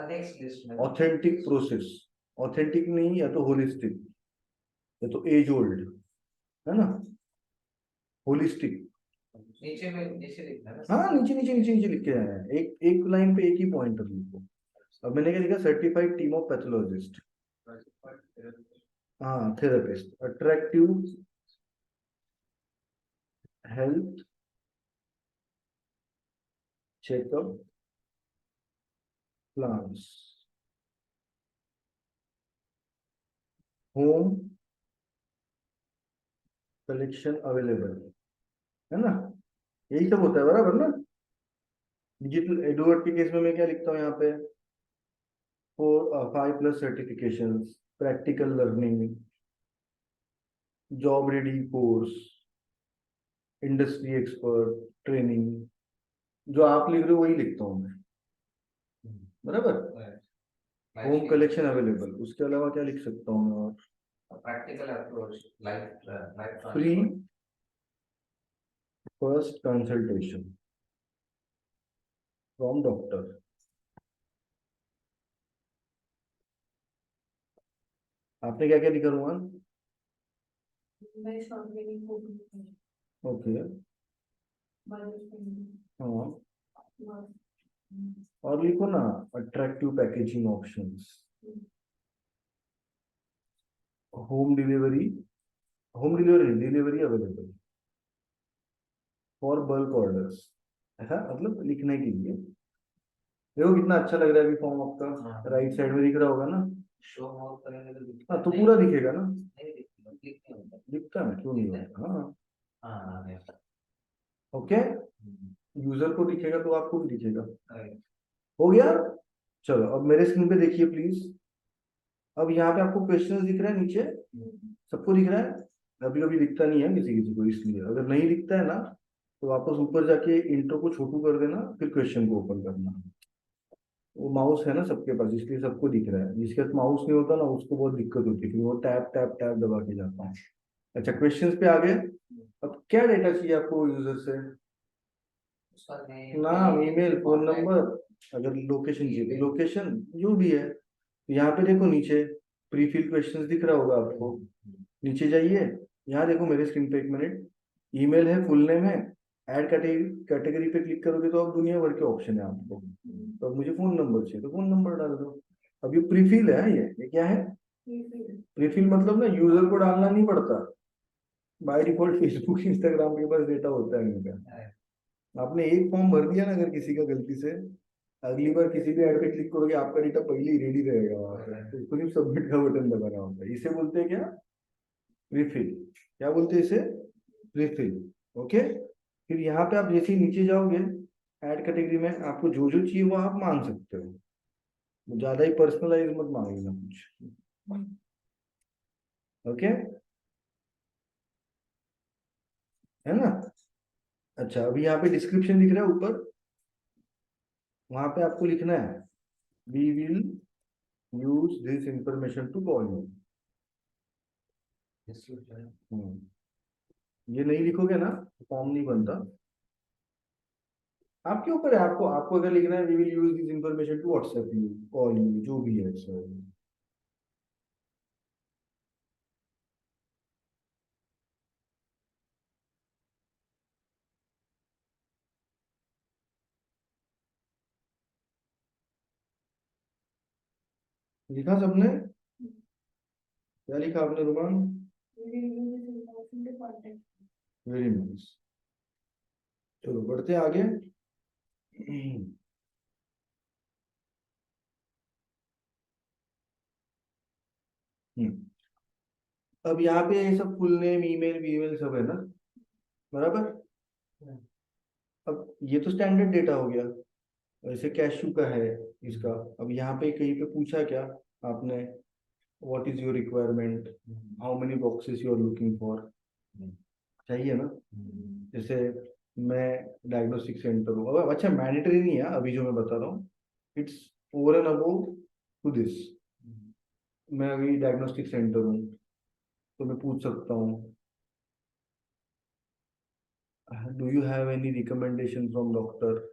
नेक्स्ट लिस्ट में ऑथेंटिक प्रोसेस, ऑथेंटिक नहीं, या तो होलिस्टिक, या तो एज ओल्ड, है ना, होलिस्टिक। नीचे में नीचे लिखना है ना। हाँ, नीचे नीचे नीचे नीचे लिख के जाना है, एक एक लाइन पे एक ही पॉइंट लिखो। अब मैंने क्या लिखा, सर्टिफाइड टीम ऑफ पैथोलॉजिस्ट, हाँ therapist, attractive health checkup plans, home collection available, है ना, यही सब होता है, बराबर ना। डिजिटल एडवर्ड के केस में मैं क्या लिखता हूँ यहाँ पे, 5+ certification, practical learning, job ready course, industry expert training, जो आप लिख रहे हो वही लिखता हूँ मैं, बराबर। होम कलेक्शन अवेलेबल, उसके अलावा क्या लिख सकता हूँ मैं, और practical approach, life free first consultation from doctor. आपने क्या क्या लिखा रोहन? मैं शॉर्ट वीडियो को ओके, हाँ, बस और लिखो ना, attractive packaging options, home delivery delivery available for bulk orders, ऐसा मतलब लिखने के लिए। देखो कितना अच्छा लग रहा है अभी फॉर्म आपका, हाँ। राइट साइड में दिख रहा होगा ना। शो मोर करेंगे तो हाँ तो नहीं, पूरा दिखेगा ना, नहीं दिखेगा, क्लिक नहीं होता। दिखता है क्यों नहीं होगा, हाँ। हाँ हाँ, ओके, यूजर को दिखेगा तो आपको भी दिखेगा। right. हो गया। चलो अब मेरे स्क्रीन पे देखिए प्लीज। अब यहाँ पे आपको क्वेश्चंस दिख रहा है नीचे, सबको दिख रहा है। अभी कभी दिखता नहीं है किसी किसी को, इसलिए अगर नहीं दिखता है ना तो वापस ऊपर जाके इंट्रो को छोटू कर देना, फिर क्वेश्चन को ओपन करना। वो माउस है ना सबके पास, इसलिए सबको दिख रहा है। जिसके पास माउस नहीं होता ना उसको बहुत दिक्कत होती है, फिर वो टैप टैप टैप दबा के जाता है। अच्छा क्वेश्चंस पे आ गए। अब क्या डेटा चाहिए आपको यूजर से? उसका name, नाम, ईमेल, फोन contact, नंबर। अगर लोकेशन चाहिए तो लोकेशन, जो भी है। यहाँ पे देखो नीचे प्री फिल क्वेश्चंस दिख रहा होगा आपको। नीचे जाइए, यहाँ देखो मेरे स्क्रीन पे, एक मिनट। ईमेल है, फुल नेम है, ऐड कैटेगरी, कैटेगरी पे क्लिक करोगे तो अब दुनिया भर के ऑप्शन है आपको। तो अब मुझे फोन नंबर चाहिए तो फोन नंबर डाल दो। अब ये प्रीफिल है, ये क्या है? प्रीफिल मतलब ना यूजर को डालना नहीं पड़ता। बाय डिफॉल्ट फेसबुक इंस्टाग्राम के पास डेटा होता है इनका। आपने एक फॉर्म भर दिया ना अगर किसी का गलती से, अगली बार किसी भी ऐड पे क्लिक करोगे आपका डेटा पहले ही रेडी रहेगा वहां पे, तो उसको सिर्फ सबमिट का बटन दबाना होता है। इसे बोलते हैं क्या? प्रीफिल। क्या बोलते हैं इसे? प्रीफिल। ओके। फिर यहाँ पे आप जैसे ही नीचे जाओगे ऐड कैटेगरी में, आपको जो जो चाहिए वो आप मांग सकते हो। ज्यादा ही पर्सनलाइज मत मांगना कुछ। ओके, है ना? अच्छा अभी यहाँ पे डिस्क्रिप्शन दिख रहा है ऊपर, वहां पे आपको लिखना है we will use this information to call you. ये नहीं लिखोगे ना फॉर्म नहीं बनता। आपके ऊपर है, आपको आपको अगर लिखना है we will use this information to WhatsApp you, call you, जो भी है सर। लिखा सबने? क्या लिखा आपने रुमान? Very nice. चलो बढ़ते हैं आगे। अब यहाँ पे ये सब फुल नेम, ईमेल, वीमेल सब है ना, बराबर। अब ये तो स्टैंडर्ड डेटा हो गया, वैसे कैशू का है इसका। अब यहाँ पे कहीं पे पूछा क्या आपने, what is your requirement, how many boxes you are looking for, चाहिए ना? जैसे मैं डायग्नोस्टिक सेंटर हूँ, अब अच्छा मैंडेटरी नहीं है अभी जो मैं बता रहा हूँ, it's over and above to this. मैं अभी डायग्नोस्टिक सेंटर हूँ तो मैं पूछ सकता हूँ do you have any recommendation from doctor.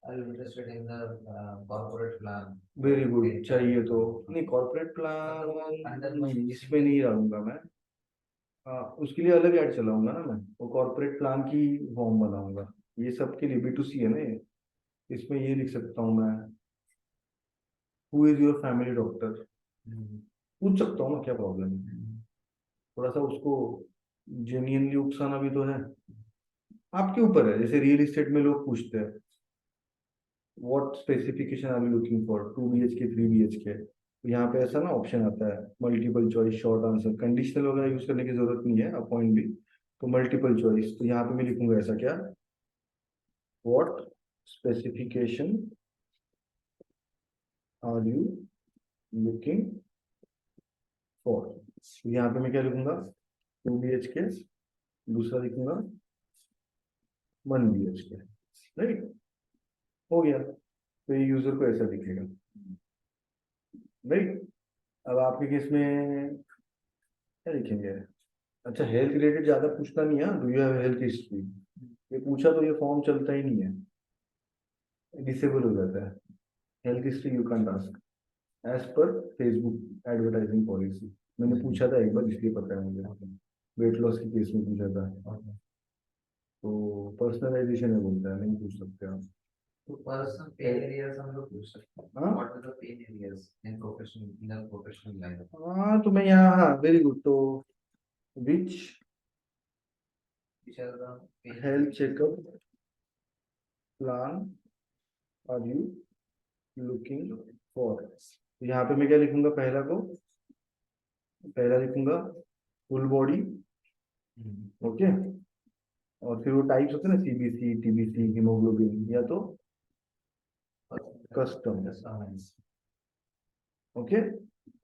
Are you interested in the corporate plan? Very good, चाहिए तो नहीं कॉर्पोरेट अंडर प्लान इसमें नहीं डालूंगा मैं। उसके लिए अलग ऐड चलाऊंगा ना मैं, वो कॉर्पोरेट प्लान की फॉर्म बनाऊंगा। ये सबके लिए B2C है ना ये। इसमें ये लिख सकता हूँ मैं, who is your family doctor, पूछ सकता हूँ ना, क्या प्रॉब्लम है? थोड़ा सा उसको जेन्युइनली उकसाना भी तो है। आपके ऊपर है, जैसे रियल एस्टेट में लोग पूछते हैं what specification are you looking for, 2 BHK 3 BHK। तो यहाँ पे ऐसा ना ऑप्शन आता है multiple choice, short answer, conditional वगैरह यूज करने की जरूरत नहीं है, अपॉइंट भी। तो मल्टीपल चॉइस, तो यहाँ पे मैं लिखूंगा ऐसा क्या, what specification are you looking for. यहाँ पे मैं क्या लिखूंगा, 2 BHK, दूसरा लिखूंगा 1 BHK। राइट, हो गया। तो ये यूजर को ऐसा दिखेगा। राइट, अब आपके केस में क्या लिखेंगे? अच्छा हेल्थ रिलेटेड ज्यादा पूछना नहीं है, do you have health history, ये पूछा तो ये फॉर्म चलता ही नहीं है, डिसेबल हो जाता है। Health history you can ask as per Facebook advertising policy. मैंने पूछा था एक बार इसलिए पता है मुझे, वेट लॉस के केस में पूछा था। तो पर्सनलाइजेशन है बोलता है, नहीं पूछ सकते आप। तो पर्सनल पेन एरियाज हम लोग पूछ सकते हैं। हाँ what are the pain areas in professional life? हाँ, तो मैं यहाँ, हाँ वेरी गुड, तो which Which are the pain health areas? Checkup plan are you looking for. यहाँ पे मैं क्या लिखूंगा, पहला लिखूंगा फुल बॉडी, ओके। और फिर वो टाइप्स होते हैं ना, सीबीसी, टीबीसी, हीमोग्लोबिन, या तो कस्टम, ओके।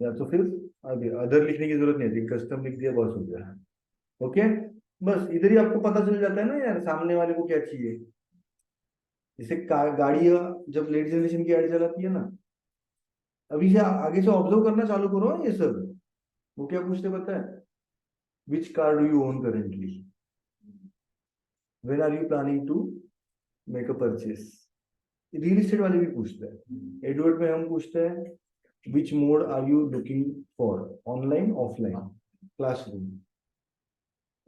या तो फिर आगे अदर लिखने की जरूरत नहीं है, कस्टम लिख दिया बस हो गया, ओके। बस इधर ही आपको पता चल जाता है ना यार सामने वाले को क्या चाहिए। जैसे गाड़ियां जब लेट जनरेशन की गाड़ी चलाती है ना, अभी से आगे से ऑब्जर्व करना चालू करो ये सब। वो क्या पूछते पता है, which car do you own currently, when are you planning to make a purchase. Real estate वाले भी पूछते हैं। एडवर्ड में हम पूछते हैं which mode are you looking for, online offline, classroom,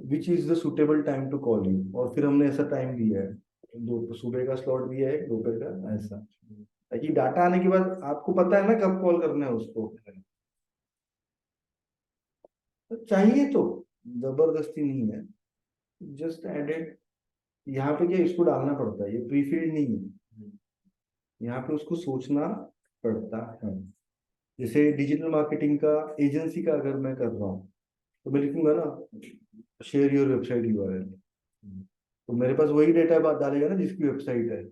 which is the suitable time to call you. और फिर हमने ऐसा टाइम दिया है, दो सुबह का स्लॉट दिया है, दोपहर का, ऐसा, ताकि डाटा आने के बाद आपको पता है ना कब कॉल करना है उसको। तो चाहिए तो जबरदस्ती नहीं है, जस्ट एडेड। यहाँ पे क्या इसको डालना पड़ता है, ये प्रीफिल्ड नहीं है, यहाँ पे उसको सोचना पड़ता है। जैसे डिजिटल मार्केटिंग का एजेंसी का अगर मैं कर रहा हूँ, तो मैं लिखूंगा ना शेयर योर वेबसाइट यूआरएल, तो मेरे पास वही डेटा डालेगा ना जिसकी वेबसाइट है,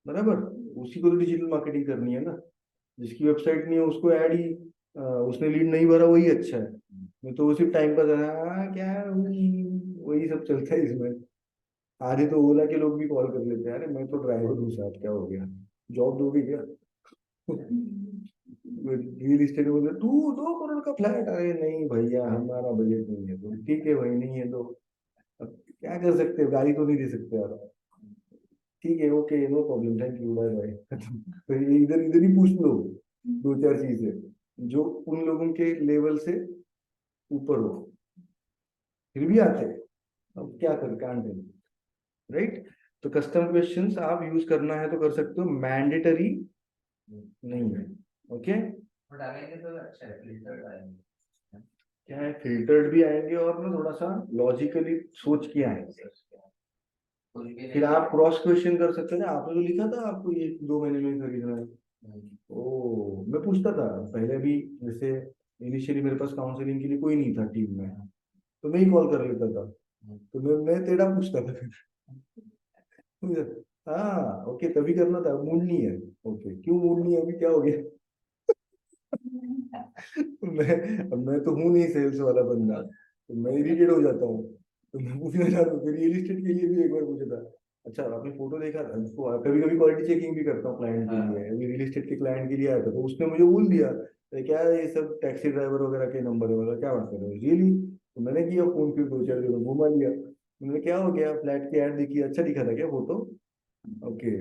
बराबर। उसी को तो डिजिटल मार्केटिंग करनी है ना। जिसकी वेबसाइट नहीं है उसको ऐड ही, उसने लीड नहीं भरा वही अच्छा है। मैं तो उसी टाइम पर क्या है, वही सब चलता है इसमें। आधे तो ओला के लोग भी कॉल कर लेते हैं, अरे मैं तो ड्राइवर हूँ साहब, क्या हो गया, जॉब दोगे क्या। रियल इस्टेट में बोलते 2 करोड़ का फ्लैट, अरे नहीं भैया हमारा बजट नहीं है। तो ठीक है भाई, नहीं है तो अब क्या कर सकते हो, गाड़ी तो नहीं दे सकते आप। ठीक है, okay, no problem, thank you, bye bye. तो ये इधर इधर ही पूछ लो दो चार चीजें जो उन लोगों के लेवल से ऊपर हो, फिर भी आते हैं। अब क्या कर, कांट, राइट। तो कस्टम क्वेश्चंस आप यूज करना है तो कर सकते हो, मैंडेटरी नहीं है, ओके। वो डालेंगे तो अच्छा है, फिल्टर डालेंगे। क्या है, फिल्टर्ड भी आएंगे और ना थोड़ा सा लॉजिकली सोच के आएंगे। कुछ भी फिर नहीं। आप क्रॉस क्वेश्चन कर सकते हैं ना, आपने जो लिखा था आपको ये 2 महीने में खरीदना है, ओ मैं पूछता था पहले भी। जैसे इनिशियली मेरे पास काउंसलिंग के लिए कोई नहीं था टीम में, तो मैं ही कॉल कर लेता था, तो मैं तेरा पूछता था फिर। हाँ ओके, तभी करना था, मूड नहीं है, ओके क्यों मूड नहीं है, अभी क्या हो गया। मैं तो हूँ नहीं सेल्स वाला बंदा, तो मैं इरिटेट हो जाता हूँ। तो मैं पूछना चाहता हूँ, रियल एस्टेट के लिए भी एक बार पूछा था, अच्छा आपने फोटो देखा था उसको, कभी कभी क्वालिटी चेकिंग भी करता हूँ क्लाइंट के लिए, अभी रियल एस्टेट के क्लाइंट के लिए आया था, तो उसने मुझे बोल दिया "अरे क्या है, ये सब टैक्सी ड्राइवर वगैरह के नंबर है", बोला क्या बात कर रहे हो रियली। तो मैंने किया फोन, फिर 2 4 दिन घुमा लिया। मैंने क्या हो गया, फ्लैट की एड देखी, अच्छा दिखा था क्या फोटो, ओके।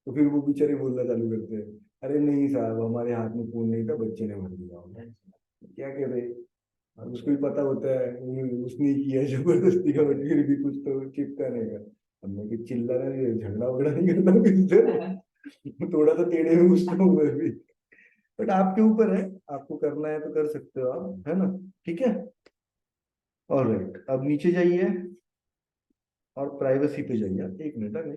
तो फिर वो बेचारे बोलना चालू करते हैं, अरे नहीं साहब हमारे हाथ में फोन नहीं था, बच्चे ने भर दिया होगा। क्या करे, अब उसको भी पता होता है उसने ही किया है जबरदस्ती का, बट फिर भी कुछ तो चिपका रहेगा। अब मैं कि चिल्लाना नहीं, झगड़ा वगड़ा नहीं करता हूँ किससे, थोड़ा सा टेढ़े में पूछता हूँ मैं भी। बट आपके ऊपर है, आपको करना है तो कर सकते हो आप, है ना, ठीक है। ऑलराइट, अब नीचे जाइए और प्राइवेसी पे जाइए, एक मिनट है।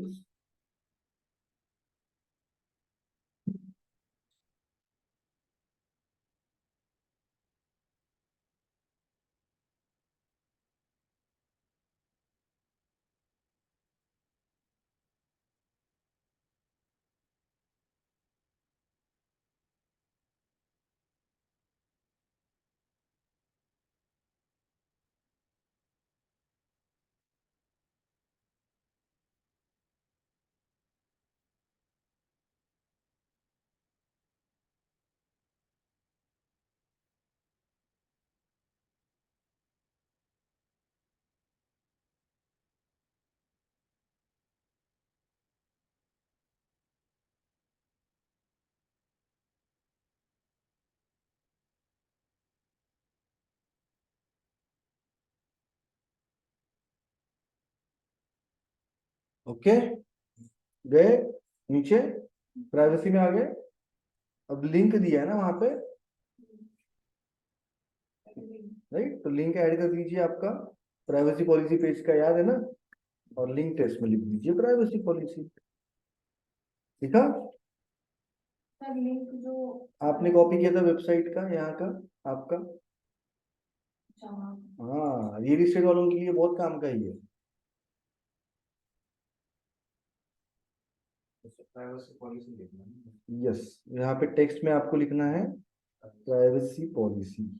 ओके, गए नीचे, प्राइवेसी में आ गए। अब लिंक दिया है ना वहां पे, राइट, तो लिंक ऐड कर दीजिए आपका प्राइवेसी पॉलिसी पेज का, याद है ना। और लिंक टेक्स्ट में लिख दीजिए प्राइवेसी पॉलिसी, लिखा? सर लिंक जो आपने कॉपी किया था वेबसाइट का, यहाँ का, आपका? जमा। हाँ, रियल एस्टेट वालों के लिए बहुत काम का ही है। प्राइवेसी पॉलिसी देखना है। यस, यहाँ पे टेक्स्ट में आपको लिखना है प्राइवेसी पॉलिसी।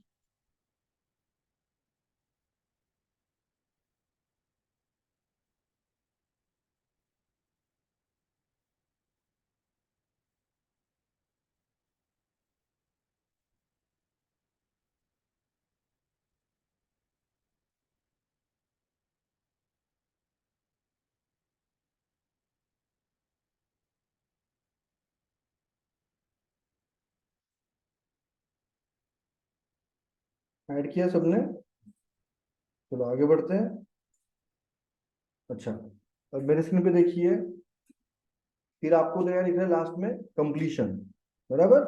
ऐड किया सबने? चलो आगे बढ़ते हैं। अच्छा, अब मेरे स्क्रीन पे देखिए, फिर आपको तो यार लिख रहा है लास्ट में कंप्लीशन, बराबर।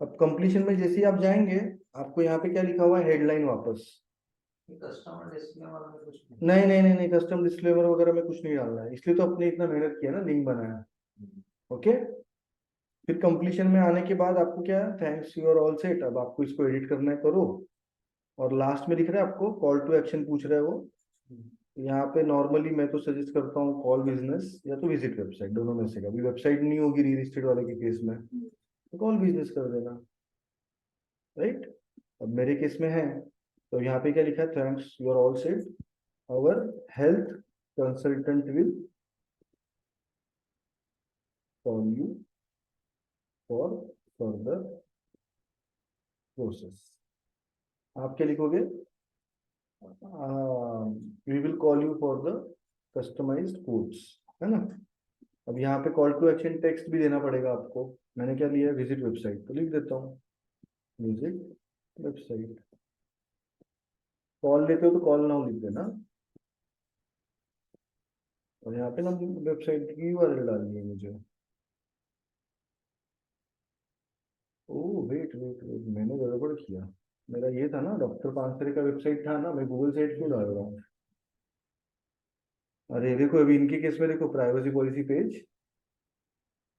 अब कंप्लीशन में जैसे ही आप जाएंगे, आपको यहाँ पे क्या लिखा हुआ है, हेडलाइन वापस। कस्टमर डिस्क्लेमर में कुछ नहीं नहीं नहीं नहीं, कस्टम डिस्क्लेमर वगैरह में कुछ नहीं डालना है, इसलिए तो अपने इतना मेहनत किया ना, लिंक बनाया। ओके, फिर कंप्लीशन में आने के बाद आपको क्या, thanks you are all set, अब आपको इसको एडिट करना है, करो। और लास्ट में दिख रहा है आपको कॉल टू एक्शन पूछ रहा है वो। यहाँ पे नॉर्मली मैं तो सजेस्ट करता हूँ कॉल बिजनेस या तो विजिट वेबसाइट, दोनों में से कभी वेबसाइट नहीं होगी रियल एस्टेट वाले के केस में, तो कॉल बिजनेस कर देना, राइट। अब मेरे केस में है, तो यहाँ पे क्या लिखा है, thanks you are all set, our health consultant will call you for further process. आप क्या लिखोगे, we will call you for the customized codes, है ना। अब यहाँ पे कॉल टू एक्शन टेक्स्ट भी देना पड़ेगा आपको। मैंने क्या लिया है, विजिट वेबसाइट, तो लिख देता हूँ विजिट वेबसाइट। कॉल लेते हो तो कॉल नाउ लिख देना, और यहाँ पे ना वेबसाइट की यूआरएल डालनी है मुझे। ओह वेट वेट वेट, मैंने गड़बड़ किया। मेरा ये था ना, डॉक्टर पानसरे का वेबसाइट था ना, मैं गूगल साइट क्यों डाल रहा हूँ। अरे देखो, अभी इनके केस में देखो, प्राइवेसी पॉलिसी पेज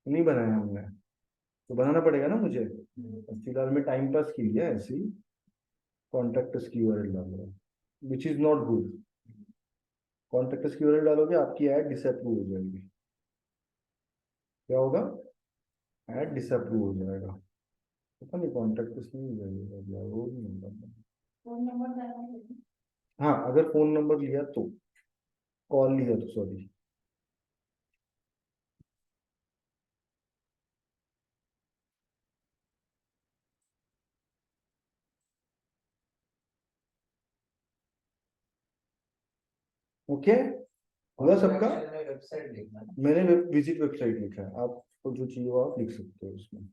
नहीं बनाया हमने, तो बनाना पड़ेगा ना मुझे। फिलहाल मैं टाइम पास के लिए ऐसे ही कॉन्टैक्ट की यूआरएल डाल रहा हूँ, which is not good. Contact की यूआरएल डालोगे, आपकी ऐड डिसअप्रूव हो जाएगी। क्या होगा, ऐड डिसअप्रूव हो जाएगा। पता नहीं कॉन्टैक्ट नहीं हो जाएगा या वो नहीं होगा। फोन नंबर डालना है। हाँ, अगर फोन नंबर लिया तो, कॉल लिया तो, सॉरी। ओके, हुआ सबका? वेबसाइट देखना है। मैंने विजिट वेबसाइट लिखा है, आपको जो चाहिए वो आप लिख सकते हो उसमें।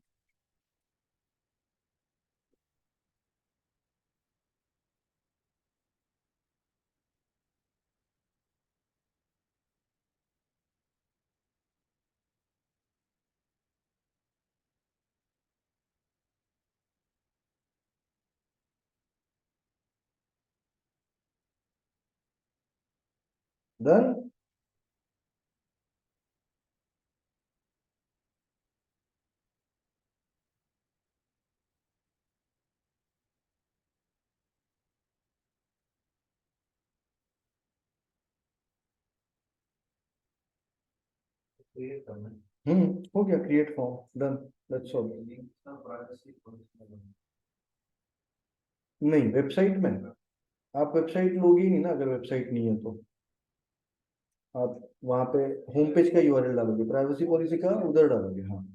डन। क्रिएट करना है। हो गया, create form, done, that's all. Link का प्राइवेसी पॉलिसी में। नहीं, वेबसाइट में आप वेबसाइट लोगे ही नहीं ना, अगर वेबसाइट नहीं है तो आप वहां पे होम पेज का यूआरएल डालोगे, प्राइवेसी पॉलिसी का उधर डालोगे, हाँ।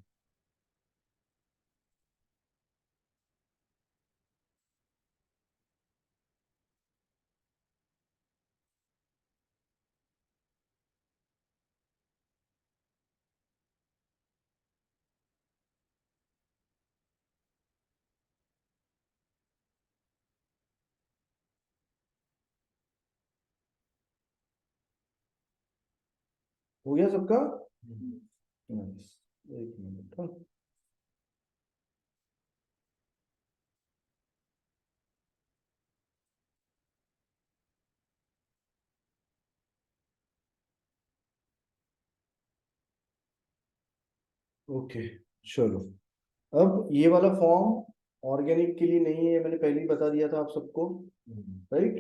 हो गया सबका? नाइस, एक मिनट, हाँ। ओके, चलो। अब ये वाला फॉर्म ऑर्गेनिक के लिए नहीं है, मैंने पहले ही बता दिया था आप सबको, राइट।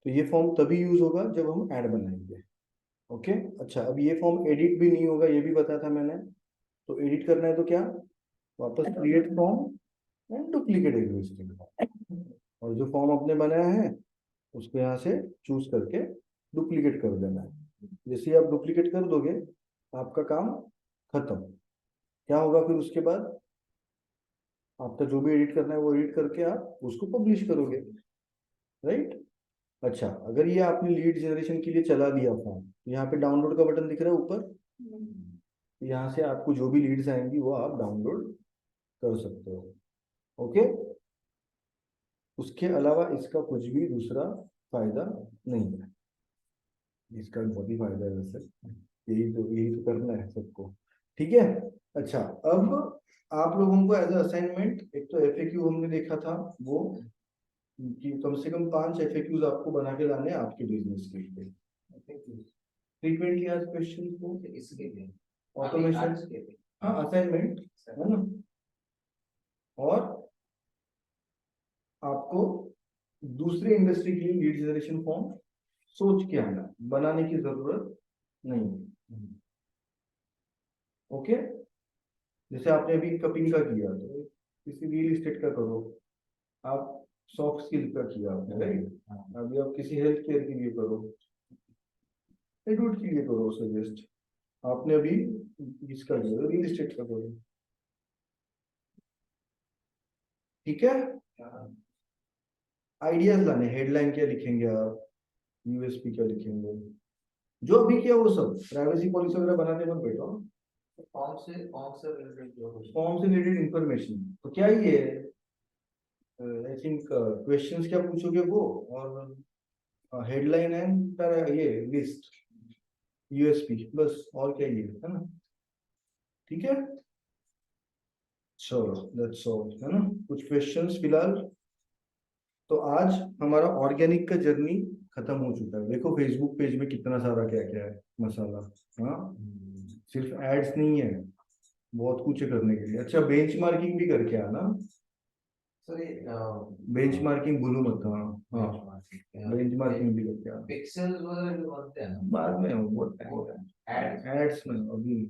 तो ये फॉर्म तभी यूज होगा जब हम ऐड बनाएंगे। ओके, अच्छा, अब ये फॉर्म एडिट भी नहीं होगा, ये भी बताया था मैंने। तो एडिट करना है तो क्या, वापस create form and duplicate existing form, और जो फॉर्म आपने बनाया है उसको यहाँ से चूज करके डुप्लीकेट कर देना है। जैसे ही आप डुप्लीकेट कर दोगे आपका काम खत्म। क्या होगा फिर उसके बाद, आपका जो भी एडिट करना है वो एडिट करके आप उसको पब्लिश करोगे, राइट। अच्छा, अगर ये आपने लीड जनरेशन के लिए चला दिया फॉर्म, तो यहाँ पे डाउनलोड का बटन दिख रहा है ऊपर, यहाँ से आपको जो भी लीड्स आएंगी वो आप डाउनलोड कर सकते हो। ओके, उसके अलावा इसका कुछ भी दूसरा फायदा नहीं है। इसका बहुत ही फायदा है वैसे, यही तो करना है सबको, ठीक है। अच्छा, अब आप लोगों को एज असाइनमेंट, एक तो एफएक्यू हमने देखा था वो, कि कम से कम 5 एफएक्यूज आपको बना के लाने हैं आपके बिजनेस के लिए, फ्रीक्वेंटली आस्क्ड क्वेश्चन को, इसके लिए ऑटोमेशन, हाँ असाइनमेंट है ना। और आपको दूसरे इंडस्ट्री के लिए लीड जनरेशन फॉर्म सोच के आना, बनाने की जरूरत नहीं है। ओके, जैसे आपने अभी कपिंग का किया तो किसी रियल एस्टेट का करो, आप सॉफ्ट स्किल का किया आपने, राइट। अभी आप किसी हेल्थ केयर के लिए करो, एडवर्ट के लिए करो सजेस्ट, आपने अभी इसका किया रियल एस्टेट का करो, ठीक है। आइडियाज लाने, हेडलाइन क्या लिखेंगे आप, यूएसपी क्या लिखेंगे, जो अभी किया वो सब, प्राइवेसी पॉलिसी वगैरह बनाने मत बैठो। फॉर्म से रिलेटेड इंफॉर्मेशन तो क्या ही है, आई थिंक क्वेश्चंस क्या पूछोगे वो, और हेडलाइन है ये लिस्ट, यूएसपी, बस, और क्या ये है ना, ठीक है। चलो दैट्स ऑल, है ना। कुछ क्वेश्चंस फिलहाल, तो आज हमारा ऑर्गेनिक का जर्नी खत्म हो चुका है। देखो फेसबुक पेज में कितना सारा क्या क्या है मसाला, हाँ, सिर्फ एड्स नहीं है, बहुत कुछ है करने के लिए। अच्छा, बेंचमार्किंग भी करके आना, बेंचमार्किंग भूलो मत, हाँ हाँ, बेंचमार्किंग भी करके आना, पिक्सेल्स वगैरह जो बनते हैं ना, बाद में बहुत एड्स एड्स में, अभी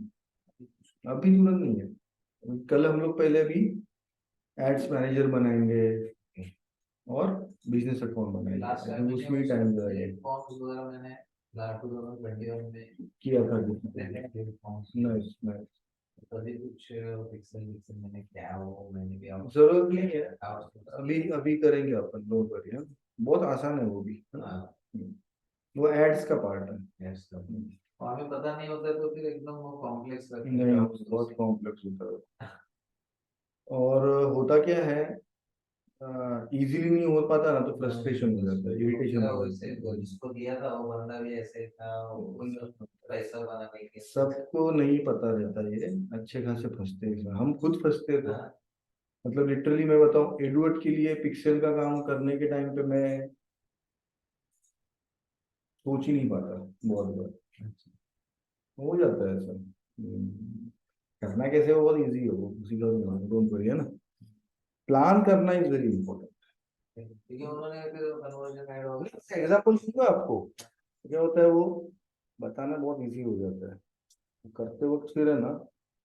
तुरंत नहीं है। कल हम लोग पहले भी एड्स मैनेजर बनाएंगे और बिजनेस अकाउंट लास्ट बनाएंगे, टाइम उसमें ही टाइम जाएगा। फॉर्म्स वगैरह मैंने 2021 में किया था फॉर्म्स नाइस नाइस, तभी कुछ पिक्सल पिक्सल मैंने क्या वो मैंने भी जरूरत नहीं है, अभी अभी करेंगे अपन, डोंट वरी, बहुत आसान है वो भी, है ना। वो एड्स का पार्ट है, एड्स का, और हमें पता नहीं होता तो फिर एकदम वो कॉम्प्लेक्स लगता नहीं बहुत कॉम्प्लेक्स होता है। और होता क्या है, इजीली नहीं हो पाता ना तो फ्रस्ट्रेशन हो जाता है, इरिटेशन हो जाता है। जिसको दिया था वो बंदा भी ऐसे था, पैसा बनाने के सबको नहीं पता रहता, ये अच्छे खासे फंसते हैं इसमें, हम खुद फंसते थे। मतलब लिटरली मैं बताऊं, एडवर्ड के लिए पिक्सेल का काम करने के टाइम पे मैं सोच ही नहीं पाता, बहुत बार हो जाता है ऐसा। करना कैसे हो, बहुत इजी है वो, उसी का डोंट वरी, है ना। प्लान करना इज वेरी इंपॉर्टेंट। क्योंकि उन्होंने फिर कन्वर्जन ऐड हो गया। एग्जाम्पल दूंगा आपको, क्या होता है वो बताना बहुत इजी हो जाता है, करते वक्त फिर है ना,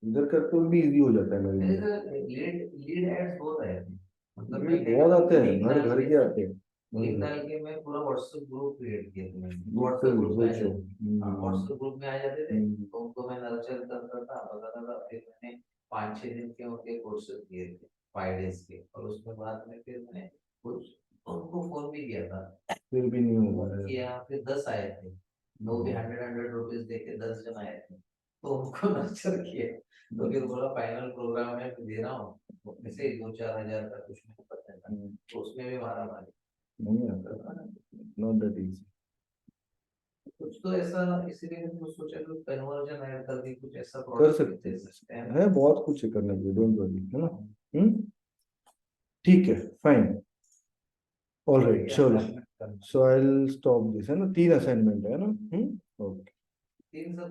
इधर करते हुए भी इजी हो जाता है मेरे लिए। लीड एड्स बहुत आए थे, मतलब बहुत आते हैं, घर घर के आते हैं, लिंक डाल के मैं पूरा व्हाट्सएप ग्रुप क्रिएट किया था मैंने, व्हाट्सएप Literally, ग्रुप में आ सोचो। जाते, हाँ व्हाट्सएप ग्रुप में आ जाते थे, तो उनको मैं नर्चर करता था, बताता था। फिर मैंने 5-6 दिन के उनके कोर्सेज किए थे, 5 डेज के, और उसके बाद में फिर मैंने कुछ उनको फोन भी किया था, फिर भी नहीं हुआ है। किया, फिर 10 आए थे, वो भी 100 रुपीज दे के 10 जन आए थे, तो उनको नर्चर किया। तो फिर बोला फाइनल प्रोग्राम में दे रहा हूँ, ऐसे 2-4 हजार का कुछ नहीं पता था, तो उसमें भी मारा मारी नहीं आता, नॉट दैट इजी। कुछ तो ऐसा, इसीलिए मैंने सोचा कि कन्वर्जन ऐड कर दी, कुछ ऐसा कर प्रोडक्ट सकते दे सकते हैं। हैं, बहुत कुछ है करने के लिए, डोंट वरी, है ना। ठीक है, फाइन, ऑलराइट, चलो। सो आई विल स्टॉप दिस, है ना, 3 असाइनमेंट है ना। ओके। 300